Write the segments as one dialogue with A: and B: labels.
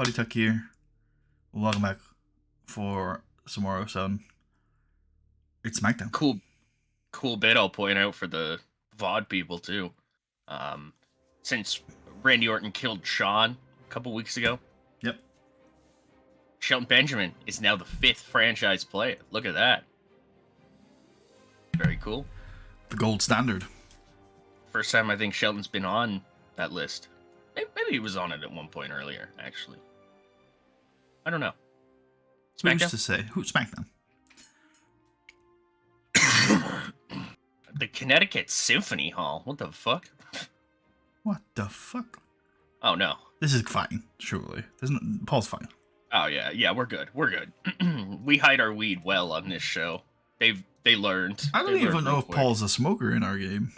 A: Buddy Tuck here. Welcome back for some more 07. It's SmackDown.
B: Cool bit I'll point out for the VOD people too. Since Randy Orton killed Shawn a couple weeks ago,
A: Yep.
B: Shelton Benjamin is now the 5th franchise player. Look at that. Very cool.
A: The gold standard.
B: First time I think Shelton's been on that list. Maybe he was on it at one point earlier, actually. I don't know.
A: Who's
B: SmackDown?
A: to say? Who's SmackDown?
B: The Connecticut Symphony Hall. What the fuck?
A: What the fuck?
B: Oh no.
A: This is fine, surely. Paul's fine.
B: Oh yeah, we're good. We're good. We hide our weed well on this show. They learned.
A: I don't even know if Paul's a smoker in our game.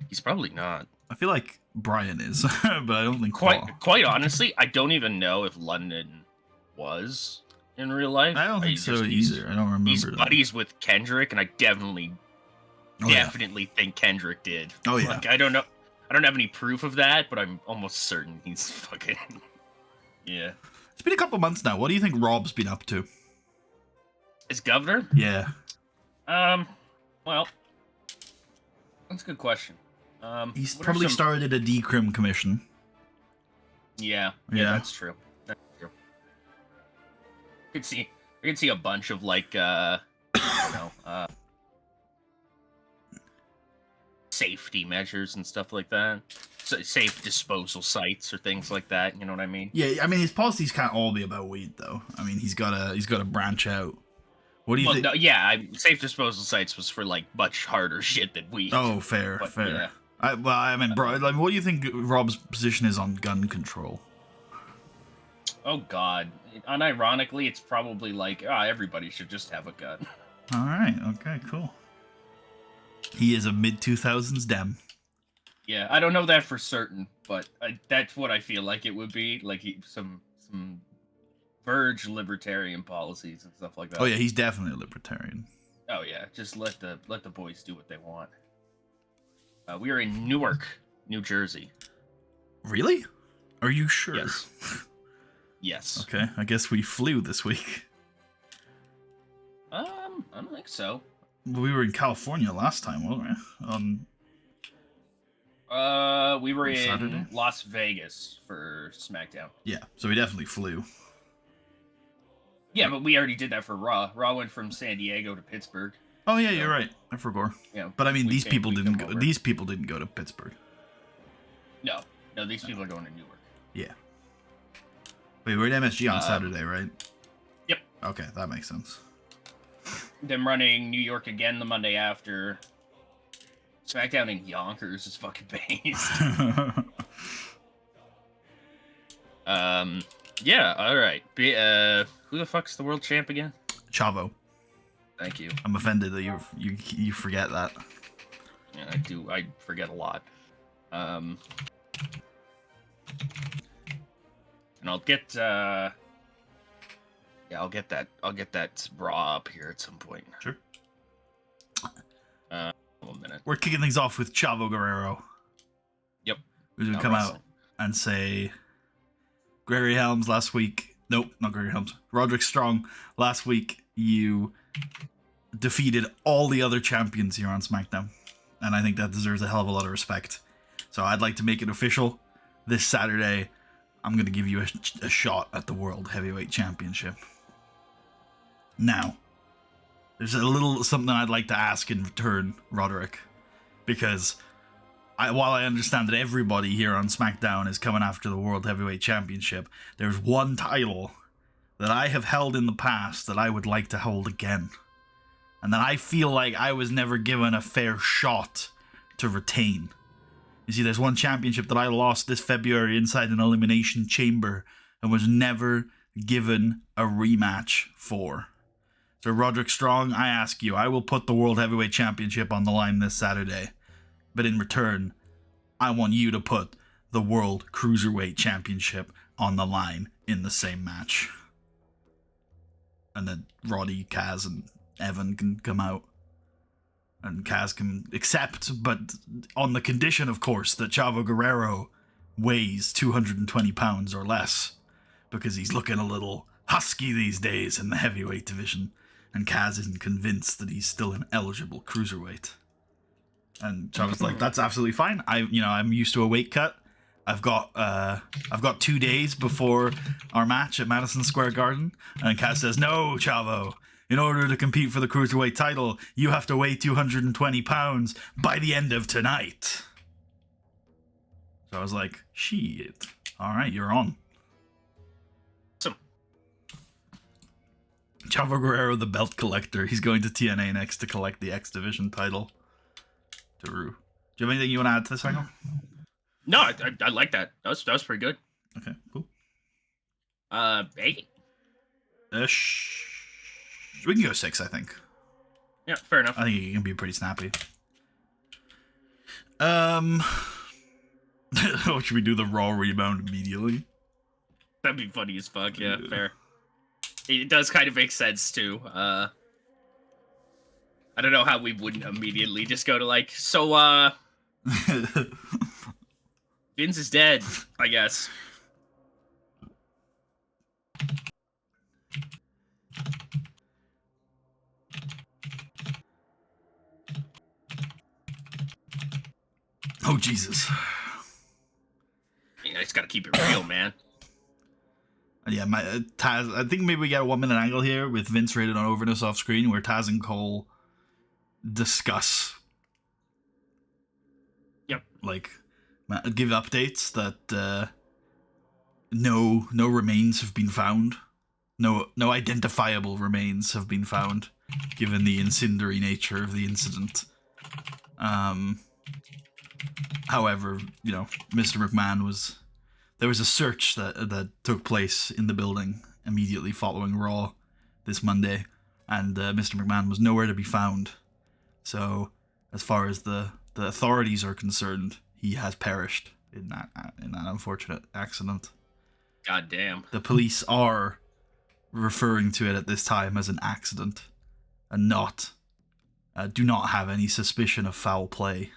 B: He's probably not.
A: I feel like Brian is, but I don't think Paul.
B: Quite honestly, I don't even know if London was in real life.
A: I don't think so either. I don't remember.
B: He's buddies with Kendrick, and I definitely think Kendrick did.
A: Oh yeah.
B: Like I don't know. I don't have any proof of that, but I'm almost certain he's fucking. Yeah.
A: It's been a couple months now. What do you think Rob's been up to?
B: As governor?
A: Yeah.
B: Well, that's a good question.
A: He's probably started a decrim commission.
B: Yeah, that's true. That's true. I could see a bunch of like safety measures and stuff like that. So safe disposal sites or things like that, you know what I mean?
A: Yeah, I mean his policies can't all be about weed though. I mean he's gotta branch out. What do you think?
B: No, yeah, safe disposal sites was for like much harder shit than weed.
A: Oh, fair.
B: Yeah.
A: What do you think Rob's position is on gun control?
B: Oh God, unironically, it's probably like everybody should just have a gun.
A: All right, okay, cool. He is a mid-2000s Dem.
B: Yeah, I don't know that for certain, but that's what I feel like it would be. Like some Verge libertarian policies and stuff like that.
A: Oh yeah, he's definitely a libertarian.
B: Oh yeah, just let the boys do what they want. We are in Newark, New Jersey.
A: Really? Are you sure?
B: Yes. Yes.
A: Okay, I guess we flew this week.
B: I don't think so.
A: We were in California last time, weren't we?
B: We were in
A: Saturday?
B: Las Vegas for SmackDown.
A: Yeah, so we definitely flew.
B: Yeah, but we already did that for Raw. Raw went from San Diego to Pittsburgh.
A: Oh yeah, you're right. I forgot.
B: Yeah,
A: but I mean, these people didn't go. These people didn't go to Pittsburgh.
B: No, these people are going to Newark.
A: Yeah. Wait, we're at MSG on Saturday, right?
B: Yep.
A: Okay, that makes sense.
B: Them running New York again the Monday after. SmackDown in Yonkers is fucking based. Yeah, alright. Who the fuck's the world champ again?
A: Chavo.
B: Thank you.
A: I'm offended that you forget that.
B: Yeah, I do. I forget a lot. And I'll get I'll get that bra up here at some point.
A: Sure.
B: 1 minute.
A: We're kicking things off with Chavo Guerrero.
B: Yep.
A: Who's gonna come out and say Gregory Helms last week. Nope, not Gregory Helms. Roderick Strong last week. You defeated all the other champions here on SmackDown, and I think that deserves a hell of a lot of respect. So I'd like to make it official. This Saturday, I'm going to give you a shot at the World Heavyweight Championship. Now, there's a little something I'd like to ask in return, Roderick, because while I understand that everybody here on SmackDown is coming after the World Heavyweight Championship, there's one title that I have held in the past that I would like to hold again. And that I feel like I was never given a fair shot to retain. You see, there's one championship that I lost this February inside an elimination chamber and was never given a rematch for. So Roderick Strong, I ask you, I will put the World Heavyweight Championship on the line this Saturday. But in return, I want you to put the World Cruiserweight Championship on the line in the same match. And then Roddy, Kaz, and Evan can come out. And Kaz can accept, but on the condition, of course, that Chavo Guerrero weighs 220 pounds or less because he's looking a little husky these days in the heavyweight division, and Kaz isn't convinced that he's still an eligible cruiserweight. And Chava's like, that's absolutely fine. I'm used to a weight cut. I've got 2 days before our match at Madison Square Garden. And Kaz says, no, Chavo. In order to compete for the cruiserweight title, you have to weigh 220 pounds by the end of tonight. So I was like, shit. All right, you're on.
B: Awesome.
A: Chavo Guerrero, the belt collector. He's going to TNA next to collect the X Division title. Daru. Do you have anything you want to add to this angle?
B: No, I like that. That was pretty good.
A: Okay, cool.
B: 8.
A: We can go 6, I think.
B: Yeah, fair enough.
A: I think it can be pretty snappy. Should we do the Raw rebound immediately?
B: That'd be funny as fuck. Yeah, fair. It does kind of make sense too. I don't know how we wouldn't immediately just go to like, so Vince is dead, I guess.
A: Oh, Jesus.
B: You know, just gotta keep it real, man.
A: Yeah, Taz. I think maybe we get a 1 minute angle here with Vince rated on overness off screen, where Taz and Cole discuss.
B: Yep.
A: Like, give updates that no remains have been found. No identifiable remains have been found, given the incendiary nature of the incident. However, Mr. McMahon there was a search that took place in the building immediately following Raw this Monday, and Mr. McMahon was nowhere to be found. So, as far as the authorities are concerned, he has perished in that unfortunate accident.
B: God damn.
A: The police are referring to it at this time as an accident, and do not have any suspicion of foul play.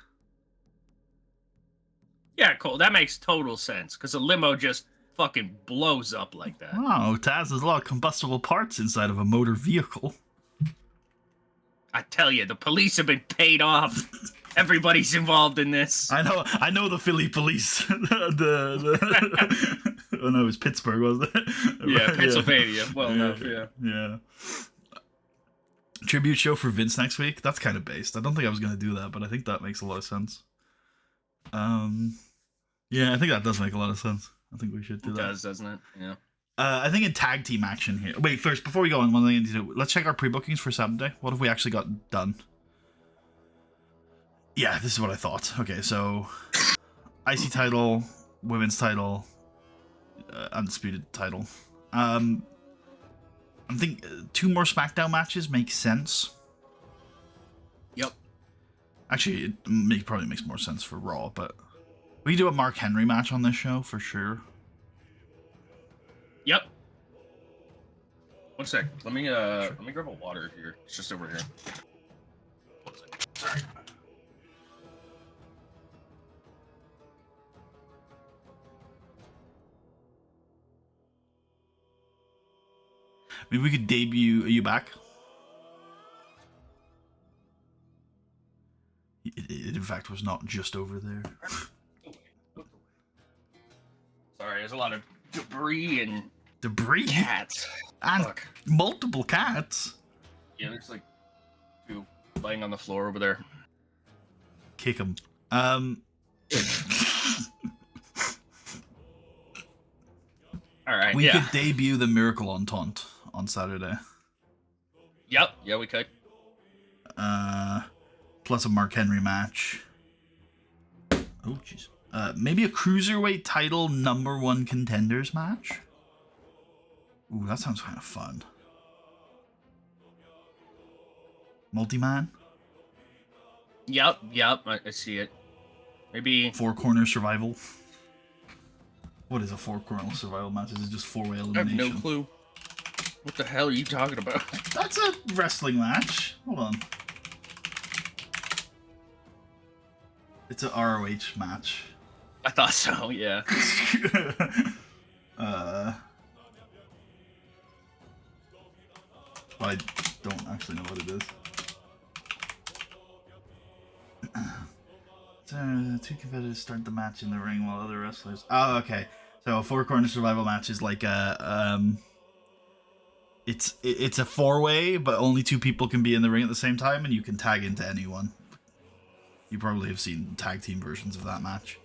B: Yeah, cool. That makes total sense, because a limo just fucking blows up like that.
A: Wow, Taz, there's a lot of combustible parts inside of a motor vehicle.
B: I tell you, the police have been paid off. Everybody's involved in this.
A: I know the Philly police. Oh no, it was Pittsburgh, wasn't it?
B: Yeah, Pennsylvania. Well, no, yeah.
A: Yeah. Tribute show for Vince next week? That's kind of based. I don't think I was going to do that, but I think that makes a lot of sense. Yeah, I think that does make a lot of sense. I think we should do that.
B: It does, doesn't it? Yeah.
A: I think in tag team action here. Wait, first, before we go on, one thing I need to do. Let's check our pre-bookings for Saturday. What have we actually got done? Yeah, this is what I thought. Okay, so IC title, women's title, undisputed title. I think 2 more SmackDown matches make sense.
B: Yep.
A: Actually, it probably makes more sense for Raw, but we can do a Mark Henry match on this show for sure.
B: Yep. 1 sec. Let me grab a water here. It's just over here. 1 sec. Sorry.
A: Maybe we could debut. Are you back? It in fact was not just over there.
B: Sorry, there's a lot of debris and cats.
A: And
B: Fuck.
A: multiple cats.
B: Yeah, there's like 2 laying on the floor over there.
A: Kick them.
B: All right.
A: We could debut the Miracle on Taunt on Saturday.
B: Yep. Yeah, we could.
A: Plus a Mark Henry match. Oh, jeez. Maybe a Cruiserweight title #1 contenders match? Ooh, that sounds kind of fun. Multi-man?
B: Yep. I see it. Maybe
A: 4-corner survival? What is a 4-corner survival match? Is it just 4-way
B: I have
A: elimination?
B: no clue. What the hell are you talking about?
A: That's a wrestling match. Hold on. It's an ROH match.
B: I thought so. Yeah.
A: I don't actually know what it is. Two competitors start the match in the ring while other wrestlers. Oh, okay. So a four-corner survival match is like a it's a four-way, but only two people can be in the ring at the same time, and you can tag into anyone. You probably have seen tag team versions of that match.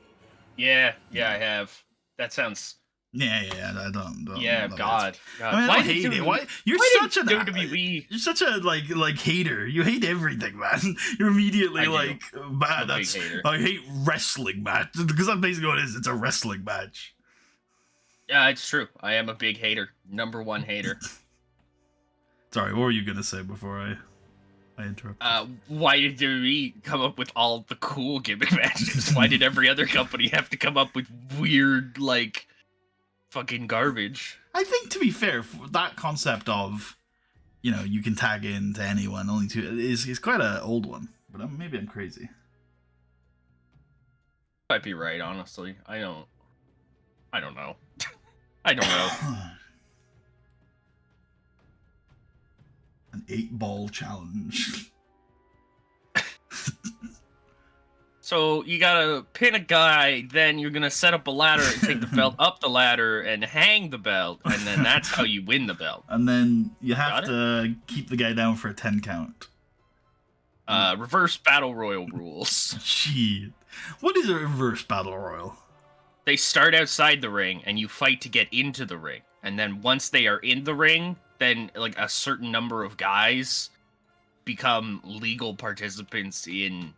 B: Yeah, I have. That sounds.
A: Yeah, I don't
B: Yeah,
A: God.
B: God.
A: I mean, I don't hate it. Why you're such an
B: WWE?
A: You're such a like hater. You hate everything, man. You're immediately like, man, I hate wrestling match because that's basically what it is. It's a wrestling match.
B: Yeah, it's true. I am a big hater. Number one hater.
A: Sorry, what were you gonna say before I interrupted?
B: Why did WWE come up with all the cool gimmick matches? Why did every other company have to come up with weird, like, fucking garbage?
A: I think, to be fair, that concept of, you can tag into anyone, only two, is quite an old one. But maybe I'm crazy.
B: Might be right, honestly. I don't know. I don't know.
A: An 8-ball challenge.
B: So you gotta pin a guy, then you're gonna set up a ladder and take the belt up the ladder and hang the belt, and then that's how you win the belt.
A: And then you have to keep the guy down for a 10 count.
B: Reverse battle royal rules.
A: Shit. What is a reverse battle royal?
B: They start outside the ring and you fight to get into the ring. And then once they are in the ring, then like a certain number of guys become legal participants in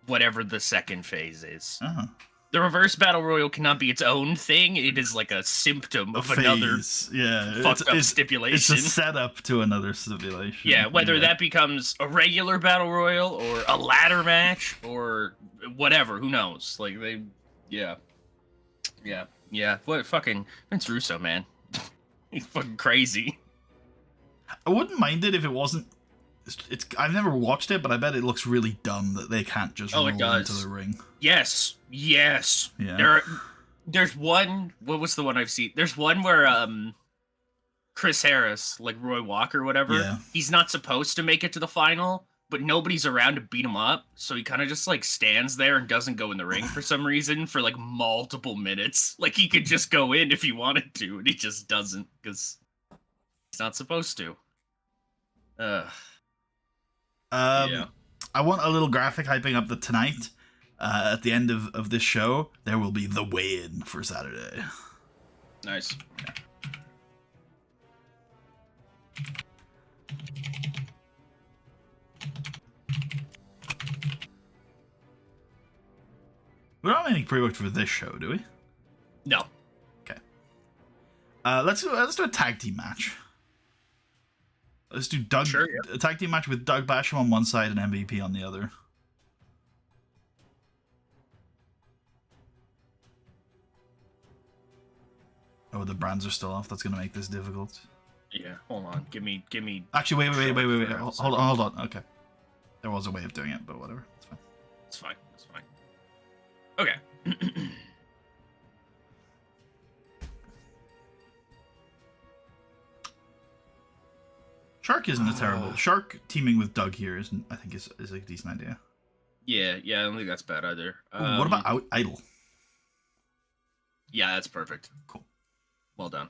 B: whatever the second phase is.
A: Uh-huh.
B: The reverse battle royal cannot be its own thing. It is like a symptom of another fucked up stipulation.
A: It's a setup to another stipulation.
B: Yeah, whether that becomes a regular battle royal or a ladder match or whatever, who knows? Like yeah. What fucking Vince Russo, man? He's fucking crazy.
A: I wouldn't mind it if it wasn't. It's I've never watched it, but I bet it looks really dumb that they can't just roll into the ring.
B: Yes. Yeah. There's one. What was the one I've seen? There's one where Chris Harris, like Roy Walker, whatever. He's not supposed to make it to the final, but nobody's around to beat him up, so he kind of just like stands there and doesn't go in the ring for some reason for like multiple minutes. Like he could just go in if he wanted to, and he just doesn't because he's not supposed to.
A: I want a little graphic hyping up that tonight, at the end of this show, there will be the weigh-in for Saturday.
B: Nice.
A: Yeah. We don't have anything pre-booked for this show, do we?
B: No.
A: Okay. Let's do a tag team match. Let's do a tag team match with Doug Basham on one side and MVP on the other. Oh, the brands are still off. That's gonna make this difficult.
B: Yeah, hold on. Give me.
A: Actually, wait. Hold on. Okay. There was a way of doing it, but whatever. It's fine.
B: It's fine. Okay.
A: Shark isn't a terrible. Shark teaming with Doug here isn't. I think is a decent idea.
B: Yeah. I don't think that's bad either.
A: Ooh, what about Idol?
B: Yeah, that's perfect.
A: Cool.
B: Well done.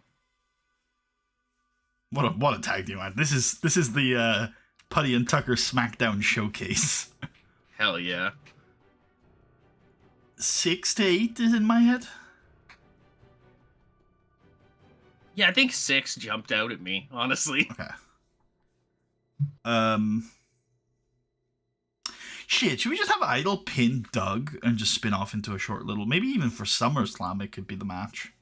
A: What a tag team match. This is the Putty and Tucker SmackDown showcase.
B: Hell yeah.
A: 6 to 8 is in my head.
B: Yeah, I think 6 jumped out at me, honestly.
A: Okay. Shit, should we just have Idol pin Doug and just spin off into a short little, maybe even for SummerSlam it could be the match.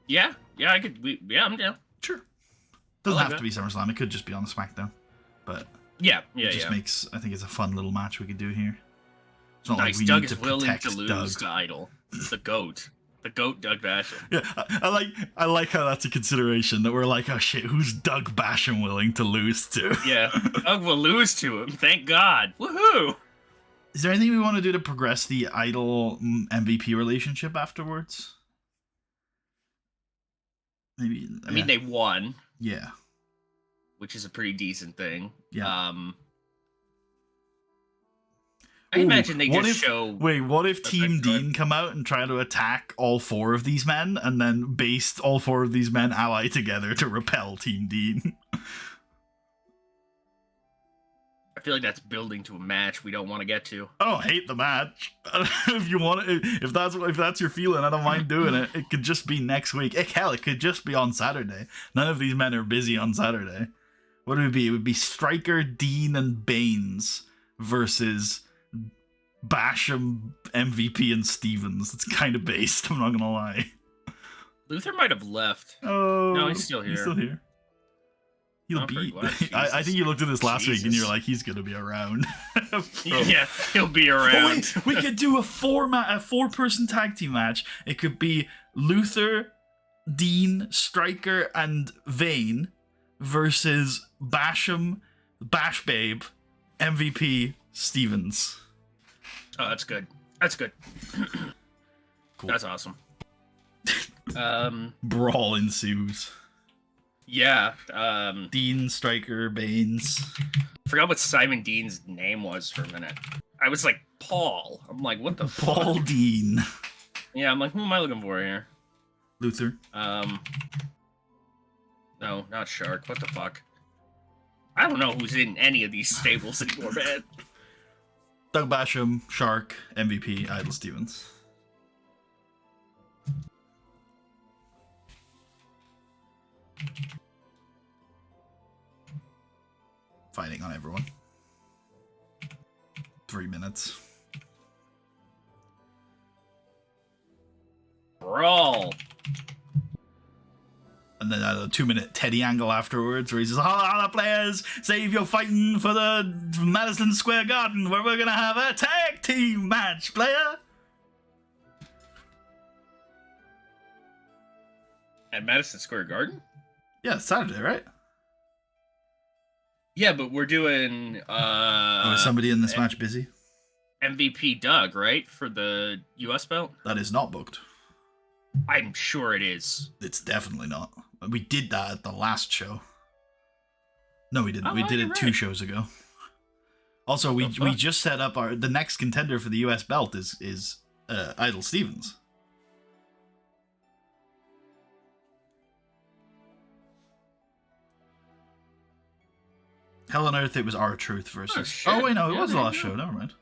B: Yeah, I could. I'm down.
A: Sure. Doesn't have to be SummerSlam. It could just be on the SmackDown. But
B: it
A: just makes. I think it's a fun little match we could do here. It's not
B: nice.
A: Like we
B: Doug
A: need
B: is
A: to
B: willing to lose
A: Doug.
B: to Idol. The goat, Doug Basham.
A: Yeah, I like how that's a consideration that we're like, oh shit, who's Doug Basham willing to lose to?
B: Yeah, Doug will lose to him. Thank God. Woohoo!
A: Is there anything we want to do to progress the Idol MVP relationship afterwards? Maybe.
B: I mean, they won.
A: Yeah.
B: Which is a pretty decent thing.
A: Yeah.
B: I imagine they just show.
A: Wait, what if Team Dean come out and try to attack all 4 of these men, and then based all 4 of these men ally together to repel Team Dean?
B: I feel like that's building to a match we don't want to get to.
A: I don't hate the match. If you want, if that's your feeling, I don't mind doing it. It could just be next week. Hell, it could just be on Saturday. None of these men are busy on Saturday. What would it be? It would be Stryker, Dean, and Baines versus Basham, MVP, and Stevens. It's kind of based, I'm not gonna lie.
B: Luther might have left.
A: Oh,
B: no, he's still here.
A: He's still here. He'll be. I think you looked at this last week and you're like, he's gonna be around.
B: Yeah, he'll be around.
A: Wait, we could do a 4-person tag team match. It could be Luther, Dean, Stryker, and Vane versus Basham, Bash Babe, MVP, Stevens.
B: Oh, that's good. That's good.
A: Cool.
B: That's awesome.
A: Brawl ensues.
B: Yeah.
A: Dean, Stryker, Baines.
B: Forgot what Simon Dean's name was for a minute. I was like, Paul. I'm like, what the
A: Paul
B: fuck?
A: Dean.
B: Yeah, I'm like, who am I looking for here?
A: Luther.
B: No, not Shark. What the fuck? I don't know who's in any of these stables anymore, man.
A: Doug Basham, Shark, MVP, Idol Stevens. Fighting on everyone. 3 minutes.
B: Brawl.
A: And then a 2-minute Teddy angle afterwards where he says, holla players, save your fighting for the Madison Square Garden where we're gonna have a tag team match, player.
B: At Madison Square Garden?
A: Yeah, it's Saturday, right?
B: Yeah, but we're doing
A: is somebody in this match busy?
B: MVP Doug, right? For the US belt?
A: That is not booked.
B: I'm sure it is.
A: It's definitely not. We did that at the last show. No, we didn't.
B: Oh,
A: we did it
B: right.
A: 2 shows ago. Also, we just set up the next contender for the US belt is Idol Stevens. Hell on Earth, it was R-Truth versus... Oh, wait, no, it was the last show. Never mind.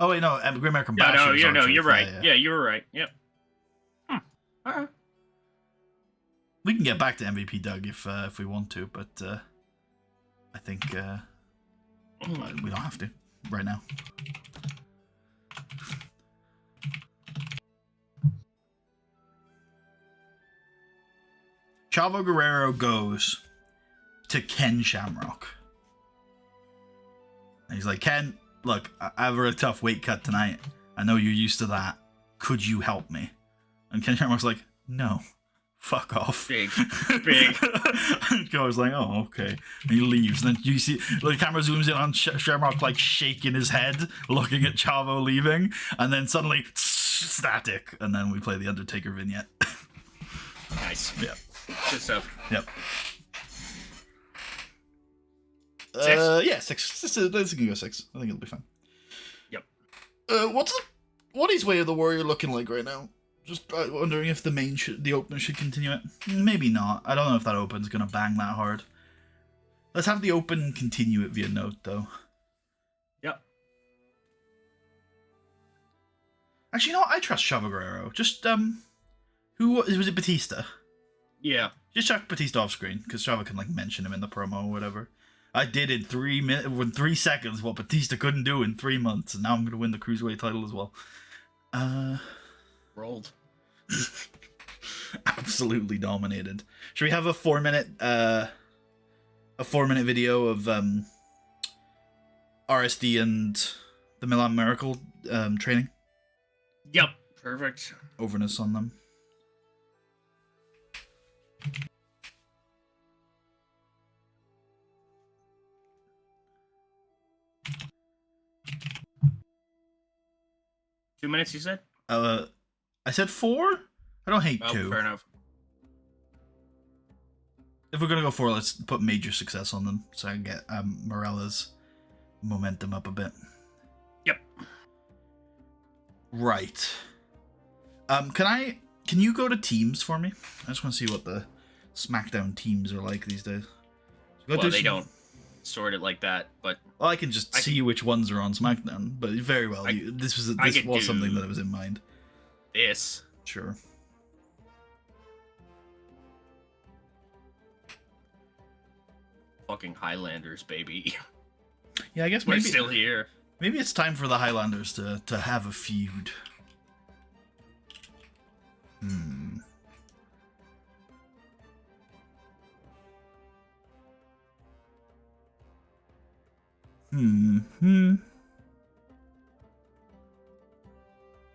A: Oh, wait, no, Great American Bash.
B: No, you're right. Yeah, you were right. Yep. Alright.
A: We can get back to MVP Doug if we want to, but I think we don't have to right now. Chavo Guerrero goes to Ken Shamrock. And he's like, Ken, look, I have a really tough weight cut tonight. I know you're used to that. Could you help me? And Ken Shamrock's like, no, fuck off.
B: Big.
A: And Go's like, oh, okay. And he leaves. And then you see, the camera zooms in on Shamrock, like, shaking his head, looking at Chavo leaving. And then suddenly, static. And then we play the Undertaker vignette.
B: Nice.
A: Yep.
B: Good stuff.
A: Yep.
B: 6?
A: Yeah, 6. This can go 6. I think it'll be fine.
B: Yep.
A: What is Way of the Warrior looking like right now? Just wondering if the opener should continue it. Maybe not. I don't know if that open's gonna bang that hard. Let's have the open continue it via note, though.
B: Yep.
A: Actually, you know what? I trust Chavo Guerrero. Just, who was it? Batista?
B: Yeah.
A: Just chuck Batista off screen, because Chavo can, like, mention him in the promo or whatever. I did in 3 seconds what Batista couldn't do in 3 months, and now I'm gonna win the Cruiserweight title as well.
B: Rolled.
A: Absolutely dominated. Should we have a 4-minute video of RSD and the Milan Miracle training?
B: Yep. Perfect.
A: Overness on them.
B: 2 minutes, you said?
A: I said 4? I don't hate 2.
B: Fair enough.
A: If we're gonna go 4, let's put major success on them so I can get Morella's momentum up a bit.
B: Yep.
A: Right. Can you go to teams for me? I just want to see what the SmackDown teams are like these days.
B: Well, they don't sort it like that, but...
A: Well, I can just see which ones are on SmackDown, but very well. This was something that was in mind.
B: This.
A: Sure.
B: Fucking Highlanders, baby.
A: Yeah, I guess
B: we're still here.
A: Maybe it's time for the Highlanders to have a feud.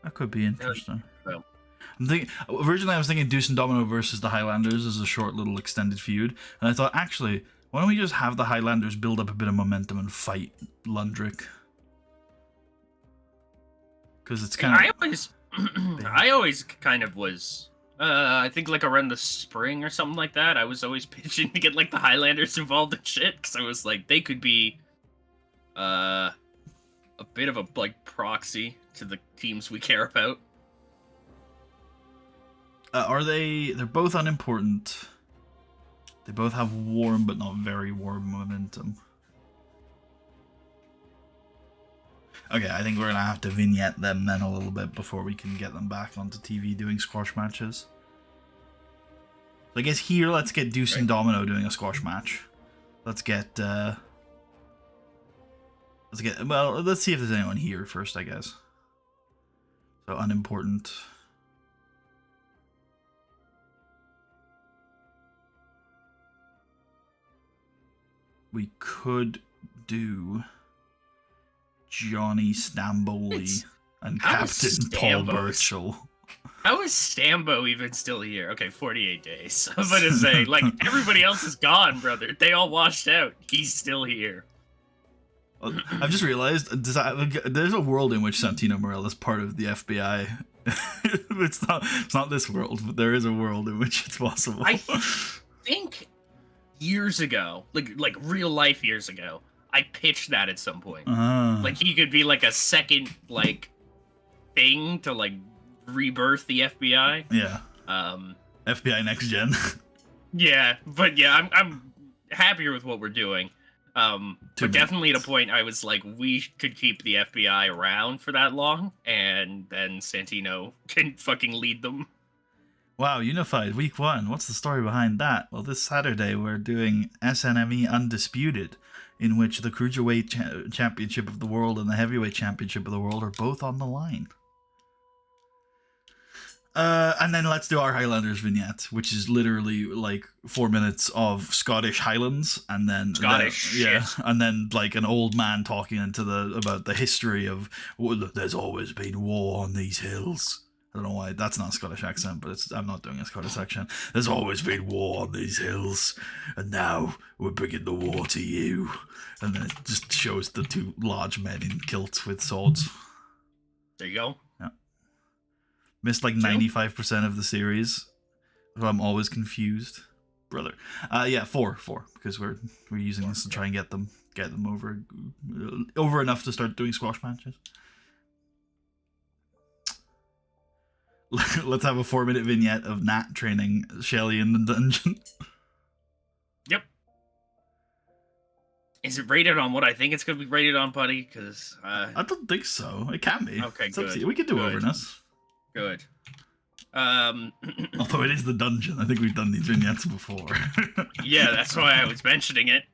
A: That could be interesting.
B: Well,
A: Originally, I was thinking Deuce and Domino versus the Highlanders as a short little extended feud, and I thought, actually, why don't we just have the Highlanders build up a bit of momentum and fight Lundrick? Because it's kind of...
B: I always kind of was... I think like around the spring or something like that, I was always pitching to get like the Highlanders involved in shit, because I was like, they could be a bit of a like proxy to the teams we care about.
A: They're both unimportant. They both have warm but not very warm momentum. Okay, I think we're gonna have to vignette them then a little bit before we can get them back onto TV doing squash matches. So I guess here, let's get Deuce and Domino doing a squash match. Let's see if there's anyone here first, I guess. So unimportant. We could do Johnny Stamboli and Captain Paul Burchill.
B: How is Stambo even still here? Okay, 48 days. I was about to say, like, everybody else is gone, brother. They all washed out. He's still here.
A: I've just realized there's a world in which Santino Marella is part of the FBI. It's not this world, but there is a world in which it's possible.
B: I think years ago, like real life years ago, I pitched that at some point. Like he could be like a second like thing to like rebirth the FBI.
A: Yeah. FBI Next Gen.
B: Yeah, but yeah, I'm happier with what we're doing. But definitely at a point I was like, we could keep the FBI around for that long, and then Santino can fucking lead them.
A: Wow, Unified Week 1. What's the story behind that? Well, this Saturday we're doing SNME Undisputed, in which the Cruiserweight Championship of the World and the Heavyweight Championship of the World are both on the line. And then let's do our Highlanders vignette, which is literally like 4 minutes of Scottish Highlands, and then and then like an old man talking about the history of there's always been war on these hills. I don't know why that's not a Scottish accent, but I'm not doing a Scottish accent. There's always been war on these hills, and now we're bringing the war to you. And then it just shows the two large men in kilts with swords.
B: There you go.
A: Yeah. Missed like 95% of the series, so I'm always confused, brother. Yeah, 4, because we're using this to try and get them over enough to start doing squash matches. Let's have a 4-minute vignette of Nat training Shelly in the dungeon.
B: Yep. Is it rated on what I think it's going to be rated on, buddy? Because
A: I don't think so. It can be.
B: Okay, good.
A: We could do overness.
B: Good.
A: Although it is the dungeon. I think we've done these vignettes before.
B: Yeah, that's why I was mentioning it.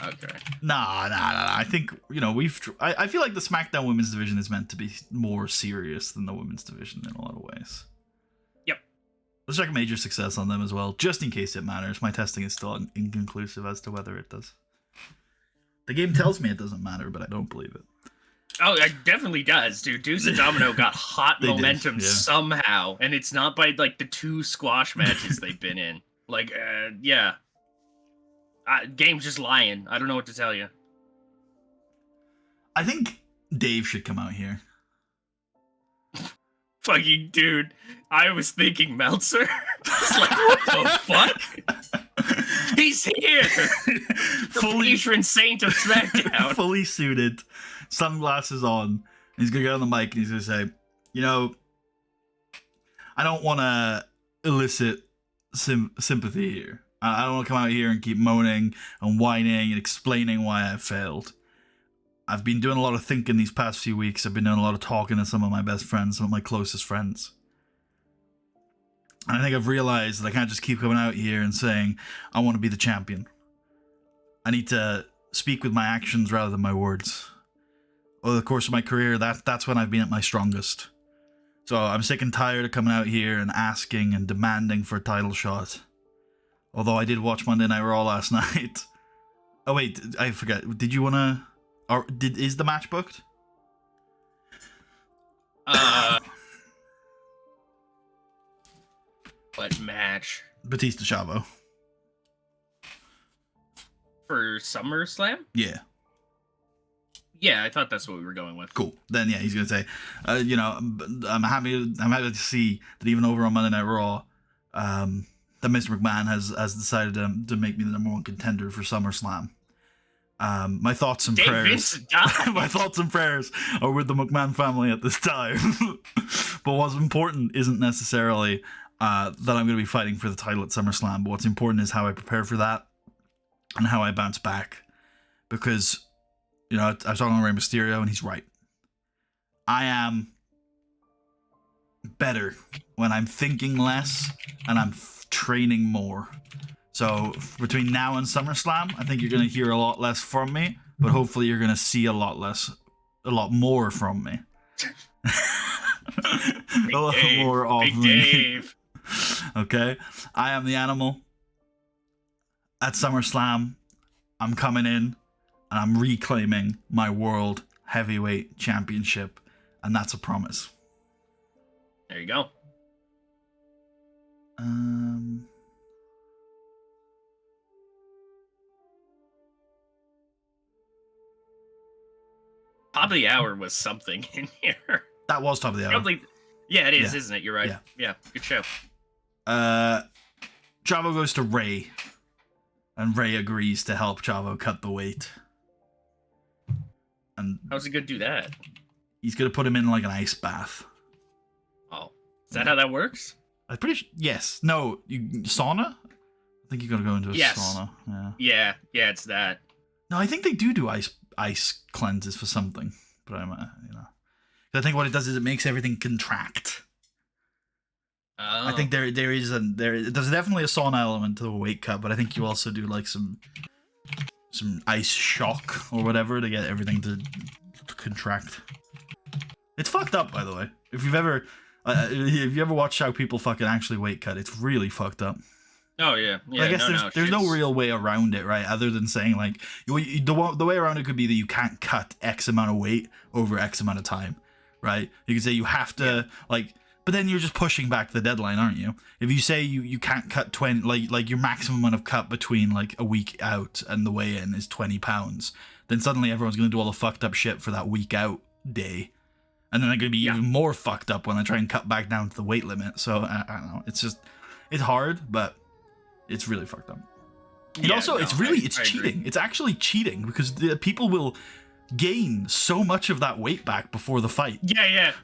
B: Okay.
A: Nah. I think, I feel like the SmackDown Women's Division is meant to be more serious than the Women's Division in a lot of ways.
B: Yep.
A: Let's check major success on them as well, just in case it matters. My testing is still inconclusive as to whether it does. The game tells me it doesn't matter, but I don't believe it.
B: Oh, it definitely does, dude. Deuce and Domino got hot momentum somehow, and it's not by, like, the 2 squash matches they've been in. Like, yeah. Game's just lying. I don't know what to tell you.
A: I think Dave should come out here.
B: Fucking dude, I was thinking Meltzer. It's like, what the fuck? He's here. The patron saint of SmackDown.
A: Fully suited, sunglasses on. He's gonna get on the mic and he's gonna say, you know, I don't want to elicit sympathy here. I don't want to come out here and keep moaning and whining and explaining why I failed. I've been doing a lot of thinking these past few weeks. I've been doing a lot of talking to some of my best friends, some of my closest friends. And I think I've realized that I can't just keep coming out here and saying, I want to be the champion. I need to speak with my actions rather than my words. Over the course of my career, that's when I've been at my strongest. So I'm sick and tired of coming out here and asking and demanding for a title shot. Although I did watch Monday Night Raw last night. Oh wait, I forgot. Did you want to... Or is the match booked?
B: What match?
A: Batista Chavo.
B: For SummerSlam?
A: Yeah.
B: Yeah, I thought that's what we were going with.
A: Cool. Then yeah, he's gonna say, you know, I'm happy to see that even over on Monday Night Raw, that Mr. McMahon has decided to make me the #1 contender for SummerSlam. My thoughts and prayers. My thoughts and prayers are with the McMahon family at this time. But what's important isn't necessarily that I'm going to be fighting for the title at SummerSlam. But what's important is how I prepare for that and how I bounce back. Because, you know, I was talking to Rey Mysterio and he's right. I am better when I'm thinking less and I'm training more. So between now and SummerSlam, I think you're going to hear a lot less from me, but hopefully you're going to see a lot more from me. A lot more of
B: Big
A: me.
B: Dave.
A: Okay? I am the animal. At SummerSlam, I'm coming in and I'm reclaiming my World Heavyweight Championship, and that's a promise.
B: There you go. Top of the hour was something in here.
A: That was top of the hour.
B: Probably, yeah, it is, isn't it? You're right. Yeah, good show.
A: Chavo goes to Ray, and Ray agrees to help Chavo cut the weight. And
B: how's he gonna do that?
A: He's gonna put him in like an ice bath.
B: Oh, is that how that works?
A: I'm pretty sure. Yes. No. Sauna. I think you gotta go into a sauna.
B: Yeah. Yeah. It's that.
A: No, I think they do ice cleanses for something, but I'm you know, I think what it does is it makes everything contract.
B: Oh.
A: I think there's definitely a sauna element to the weight cut, but I think you also do like some ice shock or whatever to get everything to contract. It's fucked up, by the way. If you've ever watched how people fucking actually weight cut, it's really fucked up.
B: Oh yeah, yeah.
A: I guess there's no real way around it, right? Other than saying like the way around it could be that you can't cut X amount of weight over X amount of time, right? You could say you have to like, but then you're just pushing back the deadline, aren't you? If you say you can't cut 20, like your maximum amount of cut between like a week out and the weigh-in is 20 pounds, then suddenly everyone's gonna do all the fucked up shit for that week out day. And then they're going to be even more fucked up when I try and cut back down to the weight limit. So, I don't know. It's hard, but it's really fucked up. And also, it's cheating. Agree. It's actually cheating because the people will gain so much of that weight back before the fight.
B: Yeah.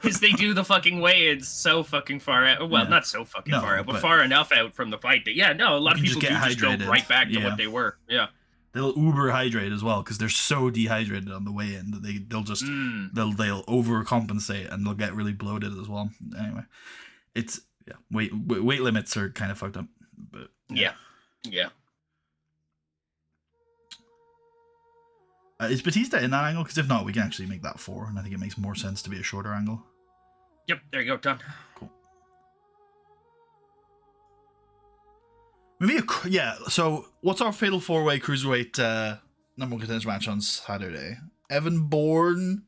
B: Because they do the fucking weigh-ins so fucking far out. Well, not so fucking far out, but far enough out from the fight that, a lot of people just go right back to what they were. Yeah.
A: They'll uber hydrate as well because they're so dehydrated on the way in that they'll just they'll overcompensate and they'll get really bloated as well. Anyway, it's weight limits are kind of fucked up, but
B: yeah.
A: Is Batista in that angle? Because if not, we can actually make that 4, and I think it makes more sense to be a shorter angle.
B: Yep, there you go, done.
A: Cool. Maybe so what's our Fatal 4-Way Cruiserweight #1 contenders match on Saturday? Evan Bourne,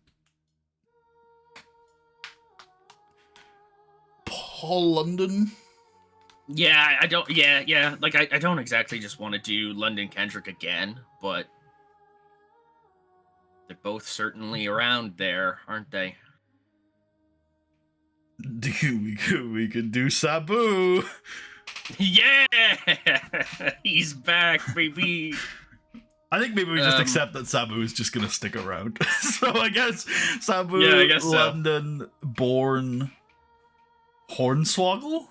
A: Paul London.
B: Yeah, I don't. Yeah. Like I don't exactly just want to do London Kendrick again, but They're both certainly around there, aren't they?
A: We could do Sabu.
B: Yeah, he's back, baby.
A: I think maybe we just accept that Sabu is just gonna stick around. So I guess Sabu,
B: I guess
A: London, Born, Hornswoggle.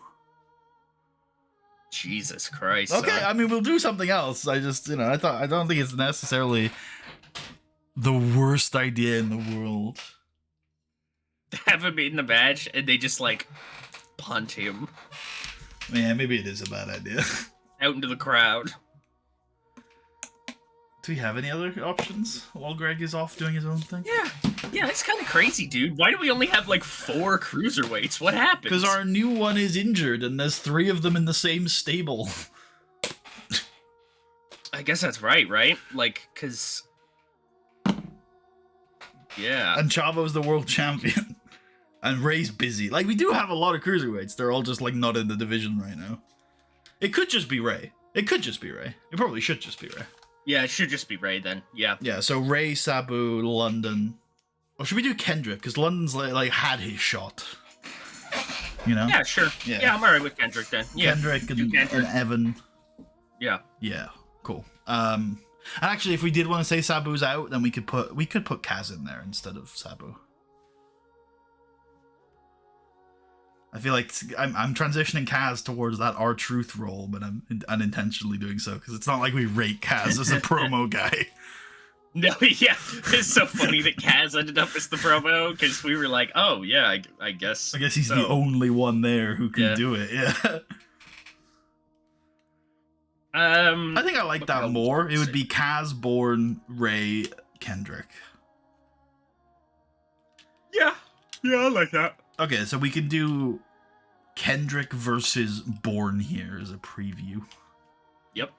B: Jesus Christ.
A: Okay, I mean we'll do something else. I just I don't think it's necessarily the worst idea in the world.
B: Have him in the match and they just like punt him.
A: Man, maybe it is a bad idea.
B: Out into the crowd.
A: Do we have any other options while Greg is off doing his own thing?
B: Yeah, it's kind of crazy, dude. Why do we only have like 4 cruiserweights? What happened?
A: Because our new one is injured and there's 3 of them in the same stable.
B: I guess that's right? Like, because... Yeah.
A: And Chavo's the world champion. And Ray's busy. Like, we do have a lot of cruiserweights. They're all just, like, not in the division right now. It could just be Ray. It probably should just be Ray.
B: Yeah, it should just be Ray then. Yeah.
A: Yeah, so Ray, Sabu, London. Or should we do Kendrick? Because London's, like, had his shot. You know?
B: Yeah, sure. Yeah, I'm alright with Kendrick then. Yeah.
A: Kendrick and Evan.
B: Yeah.
A: Yeah, cool. And actually, if we did want to say Sabu's out, then we could put Kaz in there instead of Sabu. I feel like I'm transitioning Kaz towards that R-Truth role, but I'm unintentionally doing so because it's not like we rate Kaz as a promo guy.
B: No, yeah, it's so funny that Kaz ended up as the promo because we were like, oh yeah, I guess.
A: I guess he's the only one there who can do it. Yeah. I think I like that more. It would be Kaz, Bourne, Ray, Kendrick.
B: Yeah, I like that.
A: Okay, so we can do Kendrick versus Bourne here as a preview.
B: Yep.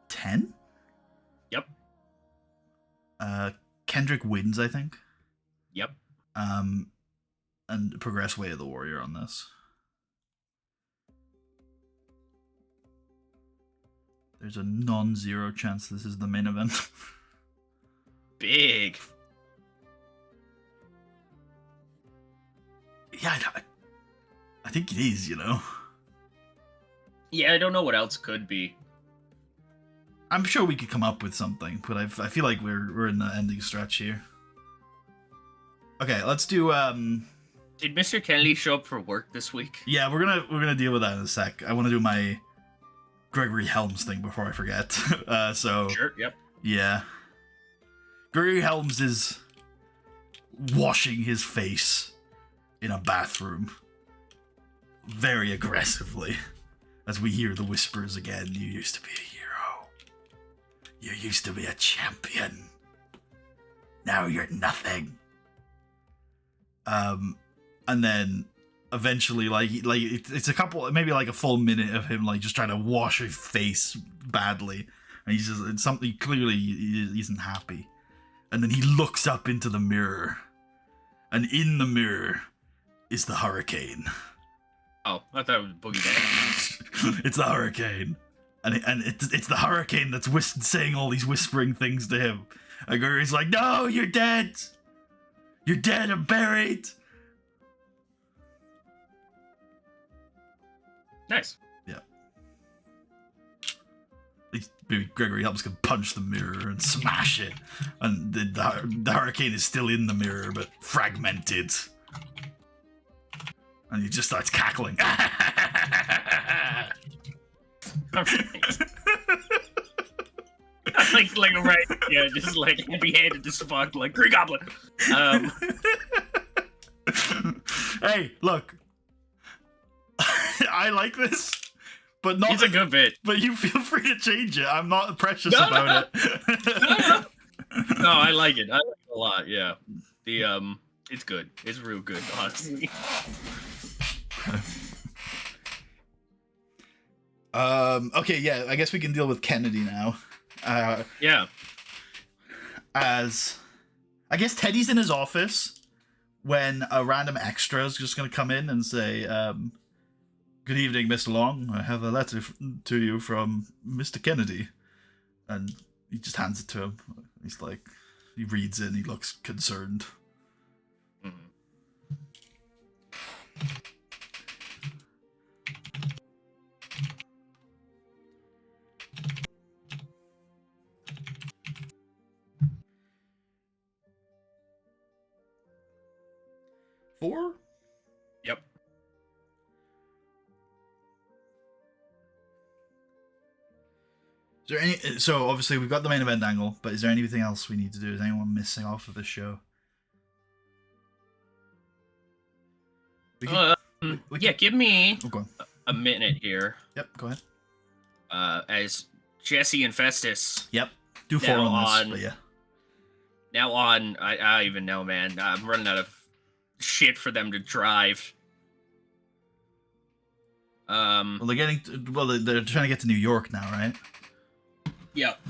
A: $10?
B: Yep.
A: Kendrick wins, I think.
B: Yep.
A: And progress Way of the Warrior on this. There's a non-zero chance this is the main event.
B: Big.
A: Yeah, I think it is,
B: Yeah, I don't know what else could be.
A: I'm sure we could come up with something, but I feel like we're in the ending stretch here. Okay, let's do
B: Did Mr. Kennedy show up for work this week?
A: Yeah, we're gonna deal with that in a sec. I want to do my Gregory Helms thing before I forget. So
B: sure, yep.
A: Yeah. Gregory Helms is washing his face in a bathroom very aggressively as we hear the whispers again. You used to be a hero. You used to be a champion. Now you're nothing. And then eventually, like it's a couple, maybe like a full minute of him like just trying to wash his face badly, and he's just it's something clearly he isn't happy. And then he looks up into the mirror, and in the mirror is the Hurricane. Oh, I thought it was Boogie Down. It's the Hurricane, and it's the Hurricane that's saying all these whispering things to him. And Gregory's like, "No, you're dead. You're dead and buried." Nice. Yeah. Maybe Gregory Helms can punch the mirror and smash it. And the Hurricane is still in the mirror, but fragmented. And he just starts cackling. like right, yeah, just like heavy-handed as fuck, like Green Goblin. Hey, look. I like this, but not. It's a good bit. But you feel free to change it. I'm not precious about it. No, I like it. I like it a lot. Yeah, it's good. It's real good, honestly. Okay, yeah. I guess we can deal with Kennedy now. Yeah. As I guess Teddy's in his office when a random extra is just gonna come in and say, Good evening, Mr. Long. I have a letter to you from Mr. Kennedy. And he just hands it to him. He's like, he reads it and he looks concerned.
B: Mm-hmm.
A: Four?
B: Yep.
A: Is there any? So obviously we've got the main event angle, but is there anything else we need to do? Is anyone missing off of this show?
B: Yeah, give me
A: oh,
B: a minute here.
A: Yep, go ahead.
B: As Jesse and Festus.
A: Yep, do four on this, but yeah.
B: Now on, I don't even know, man. I'm running out of shit for them to drive.
A: Well, they're they're trying to get to New York now, right?
B: Yep.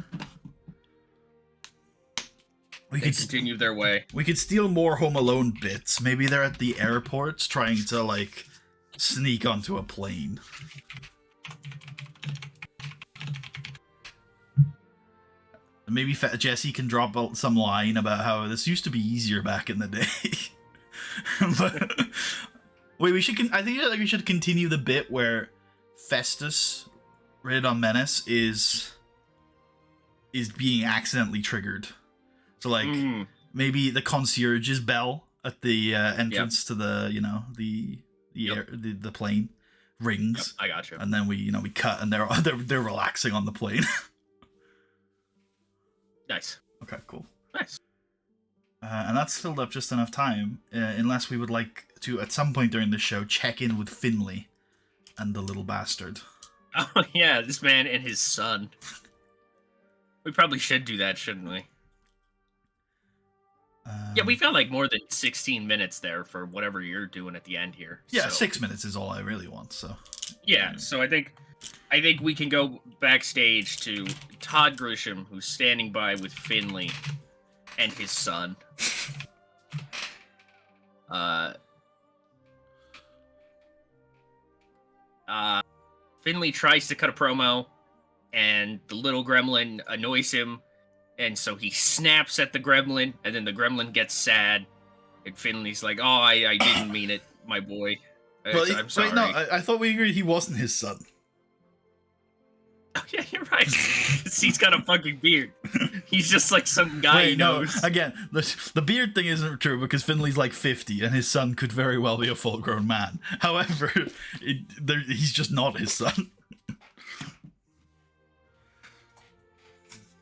A: We could
B: continue their way.
A: We could steal more Home Alone bits. Maybe they're at the airport trying to, like, sneak onto a plane. Maybe Jesse can drop out some line about how this used to be easier back in the day. But wait, I think we should continue the bit where Festus, rated on Menace, is being accidentally triggered. So like maybe the concierge's bell at the entrance to the the plane rings.
B: Yep, I got you.
A: And then we cut and they're relaxing on the plane.
B: Nice.
A: Okay, cool.
B: Nice.
A: And that's filled up just enough time, unless we would like to, at some point during the show, check in with Finley and the little bastard.
B: Oh, yeah, this man and his son. We probably should do that, shouldn't we? Yeah, we've got like more than 16 minutes there for whatever you're doing at the end here.
A: Yeah,
B: so.
A: 6 minutes is all I really want, so...
B: Yeah, so I think we can go backstage to Todd Grisham, who's standing by with Finley and his son. Finley tries to cut a promo, and the little gremlin annoys him, and so he snaps at the gremlin, and then the gremlin gets sad, and Finley's like, "Oh, I didn't mean it, my boy. I'm sorry."
A: Wait, no, I thought we agreed he wasn't his son.
B: Oh, yeah, you're right. He's got a fucking beard. He's just like some guy he knows.
A: No, again, the beard thing isn't true because Finley's like 50 and his son could very well be a full-grown man. However, he's just not his son.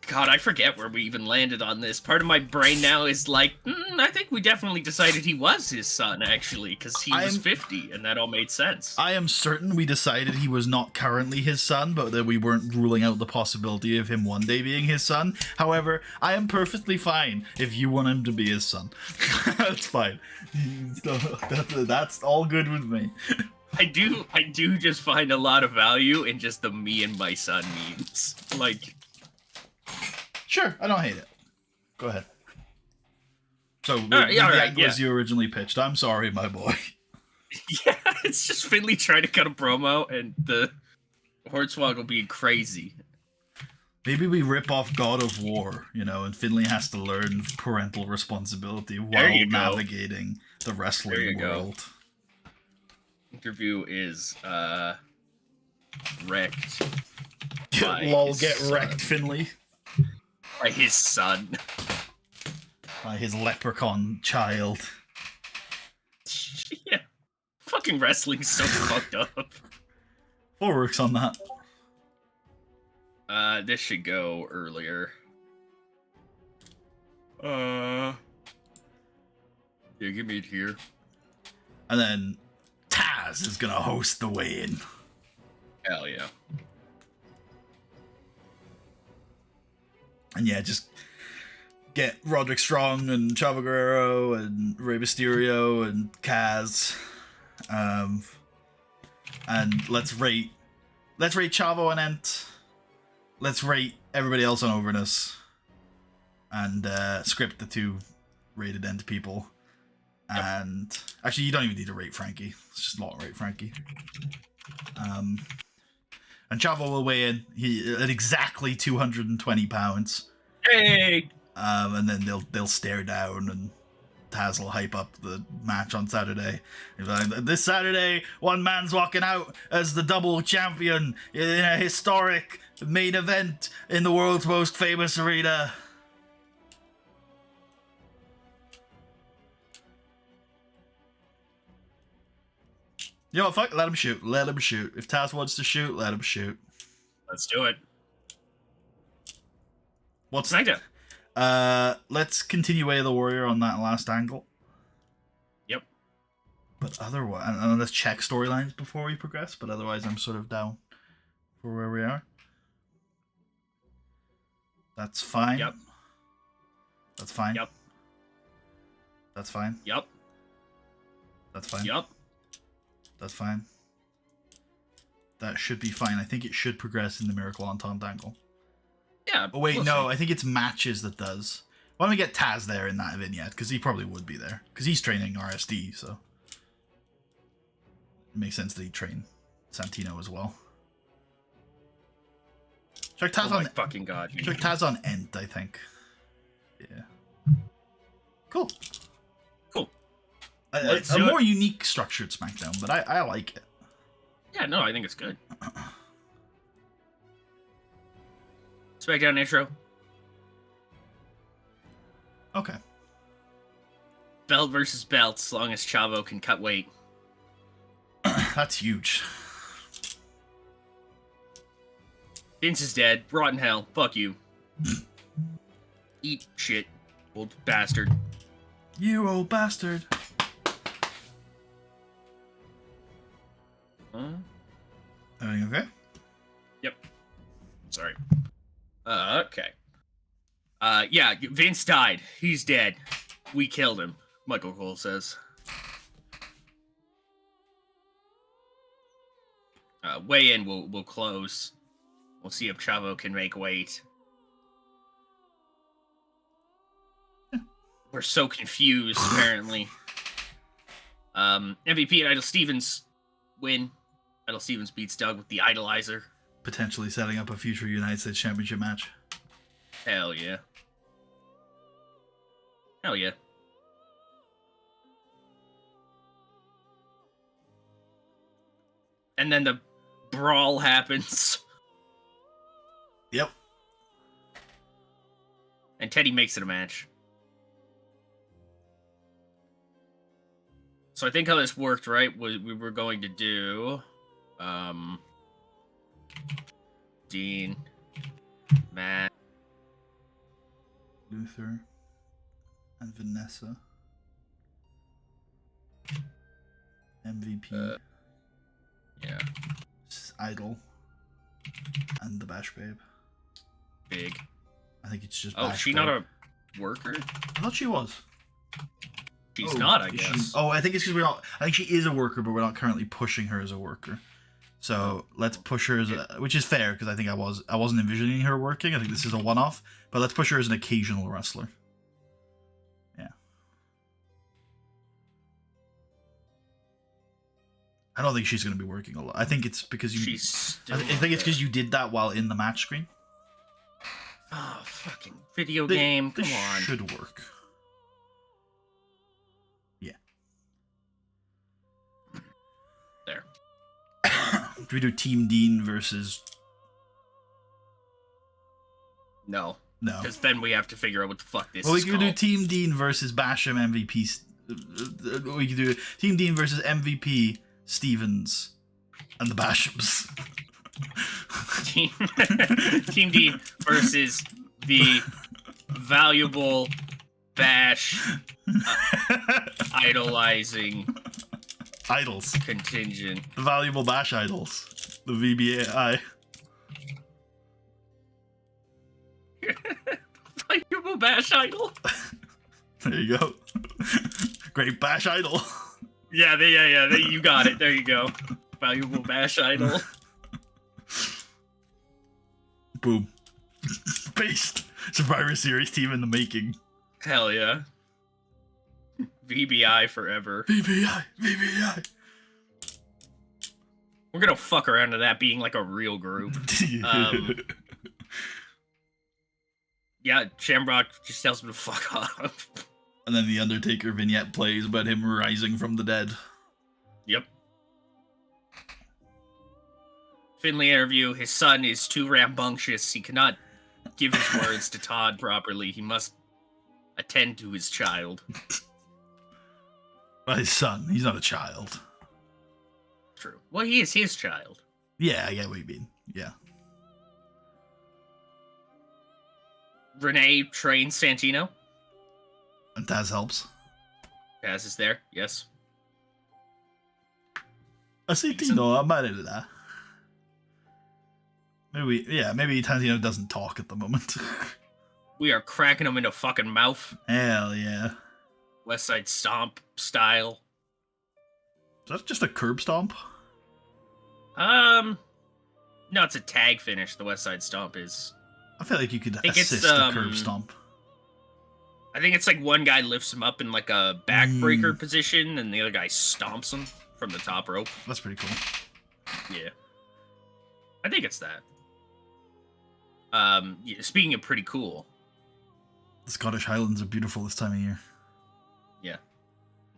B: God, I forget where we even landed on this. Part of my brain now is like, I think we definitely decided he was his son, actually, because he was 50, and that all made sense.
A: I am certain we decided he was not currently his son, but that we weren't ruling out the possibility of him one day being his son. However, I am perfectly fine if you want him to be his son. That's fine. That's all good with me.
B: I do just find a lot of value in just the me and my son memes. Like...
A: Sure, I don't hate it. Go ahead. So, that was you originally pitched. I'm sorry, my boy.
B: Yeah, it's just Finley trying to cut a promo and the Hornswoggle being crazy.
A: Maybe we rip off God of War, and Finley has to learn parental responsibility while navigating the wrestling world.
B: Interview is wrecked.
A: Lol, get wrecked, Finley.
B: By his son.
A: By his leprechaun child.
B: Yeah. Fucking wrestling's so fucked up.
A: 4 works on that.
B: This should go earlier. Yeah, give me it here.
A: And then Taz is gonna host the weigh-in.
B: Hell yeah.
A: And yeah, just get Roderick Strong and Chavo Guerrero and Rey Mysterio and Kaz. And let's rate Chavo and Ent. Let's rate everybody else on overness. And script the 2 rated Ent people. Yep. And actually, you don't even need to rate Frankie. Let's just not rate Frankie. And Chavo will weigh in at exactly 220 pounds.
B: Hey!
A: And then they'll stare down, and Taz will hype up the match on Saturday. Like, this Saturday, one man's walking out as the double champion in a historic main event in the world's most famous arena. You know, fuck, let him shoot. Let him shoot. If Taz wants to shoot, let him shoot.
B: Let's do it.
A: What's
B: SmackDown?
A: Let's continue Way of the Warrior on that last angle.
B: Yep.
A: But otherwise, and let's check storylines before we progress. But otherwise, I'm sort of down for where we are. That's fine.
B: Yep.
A: That's fine.
B: Yep.
A: That's fine.
B: Yep.
A: That's fine.
B: Yep.
A: That's fine. That should be fine. I think it should progress in the Miracle on Tom angle.
B: Yeah.
A: Oh, wait, no. See. I think it's matches that does. Why don't we get Taz there in that vignette? Because he probably would be there. Because he's training RSD, so. It makes sense that he'd train Santino as well. Check Taz on.
B: Fucking God.
A: Check Taz on Ent, I think. Yeah. Cool.
B: Cool.
A: A more unique structured SmackDown, but I like it.
B: Yeah, no, I think it's good. SmackDown intro.
A: Okay.
B: Belt versus belt, as long as Chavo can cut weight.
A: That's huge.
B: Vince is dead. Rotten hell. Fuck you. Eat shit, old bastard.
A: You old bastard. Everything okay?
B: Yep. Sorry. Okay. Yeah, Vince died. He's dead. We killed him, Michael Cole says. Weigh in will close. We'll see if Chavo can make weight. We're so confused, apparently. MVP and Idol Stevens win. Idol Stevens beats Doug with the Idolizer.
A: Potentially setting up a future United States Championship match.
B: Hell yeah. Hell yeah. And then the brawl happens.
A: Yep.
B: And Teddy makes it a match. So I think how this worked, right, was we were going to do Dean, Matt,
A: Luther, and Vanessa. MVP.
B: Yeah.
A: Idol. And the Bash Babe.
B: Big.
A: I think it's just
B: Bash is she Babe. Not a worker?
A: I thought she was.
B: She's not, I guess.
A: I think it's because we're not. I think she is a worker, but we're not currently pushing her as a worker. So let's push her as which is fair because I think I wasn't envisioning her working. I think this is a one-off, but let's push her as an occasional wrestler. Yeah. I don't think she's going to be working a lot. I think it's because you. I think it's because you did that while in the match screen.
B: Oh, fucking video game! Come on.
A: Should work.
B: There.
A: Do we do Team Dean versus?
B: No.
A: No.
B: Because then we have to figure out what the fuck this is.
A: Well, we could do
B: called.
A: Team Dean versus Basham MVP. We could do Team Dean versus MVP Stevens and the Bashams.
B: Team Dean versus the valuable Bash idolizing
A: Idols.
B: Contingent.
A: The valuable Bash Idols. The VBAI.
B: Valuable Bash Idol?
A: There you go. Great Bash Idol.
B: Yeah, you got it. There you go. Valuable Bash Idol.
A: Boom. Based. Survivor Series team in the making.
B: Hell yeah. VBI forever.
A: VBI.
B: We're gonna fuck around to that being like a real group. Yeah, Shamrock just tells him to fuck off.
A: And then the Undertaker vignette plays about him rising from the dead.
B: Yep. Finley interview. His son is too rambunctious. He cannot give his words to Todd properly. He must attend to his child.
A: Well, his son. He's not a child.
B: True. Well, he is his child.
A: Yeah, I get what you mean. Yeah.
B: Renee trains Santino.
A: And Taz helps.
B: Taz is there, yes.
A: Santino, I'm mad at that. Maybe Tantino doesn't talk at the moment.
B: We are cracking him into fucking mouth.
A: Hell yeah.
B: West Side Stomp style.
A: Is that just a curb stomp?
B: No, it's a tag finish. The West Side Stomp is.
A: I feel like you could assist a curb stomp.
B: I think it's like one guy lifts him up in like a backbreaker position, and the other guy stomps him from the top rope.
A: That's pretty cool.
B: Yeah, I think it's that. Yeah, speaking of pretty cool,
A: the Scottish Highlands are beautiful this time of year.
B: Yeah,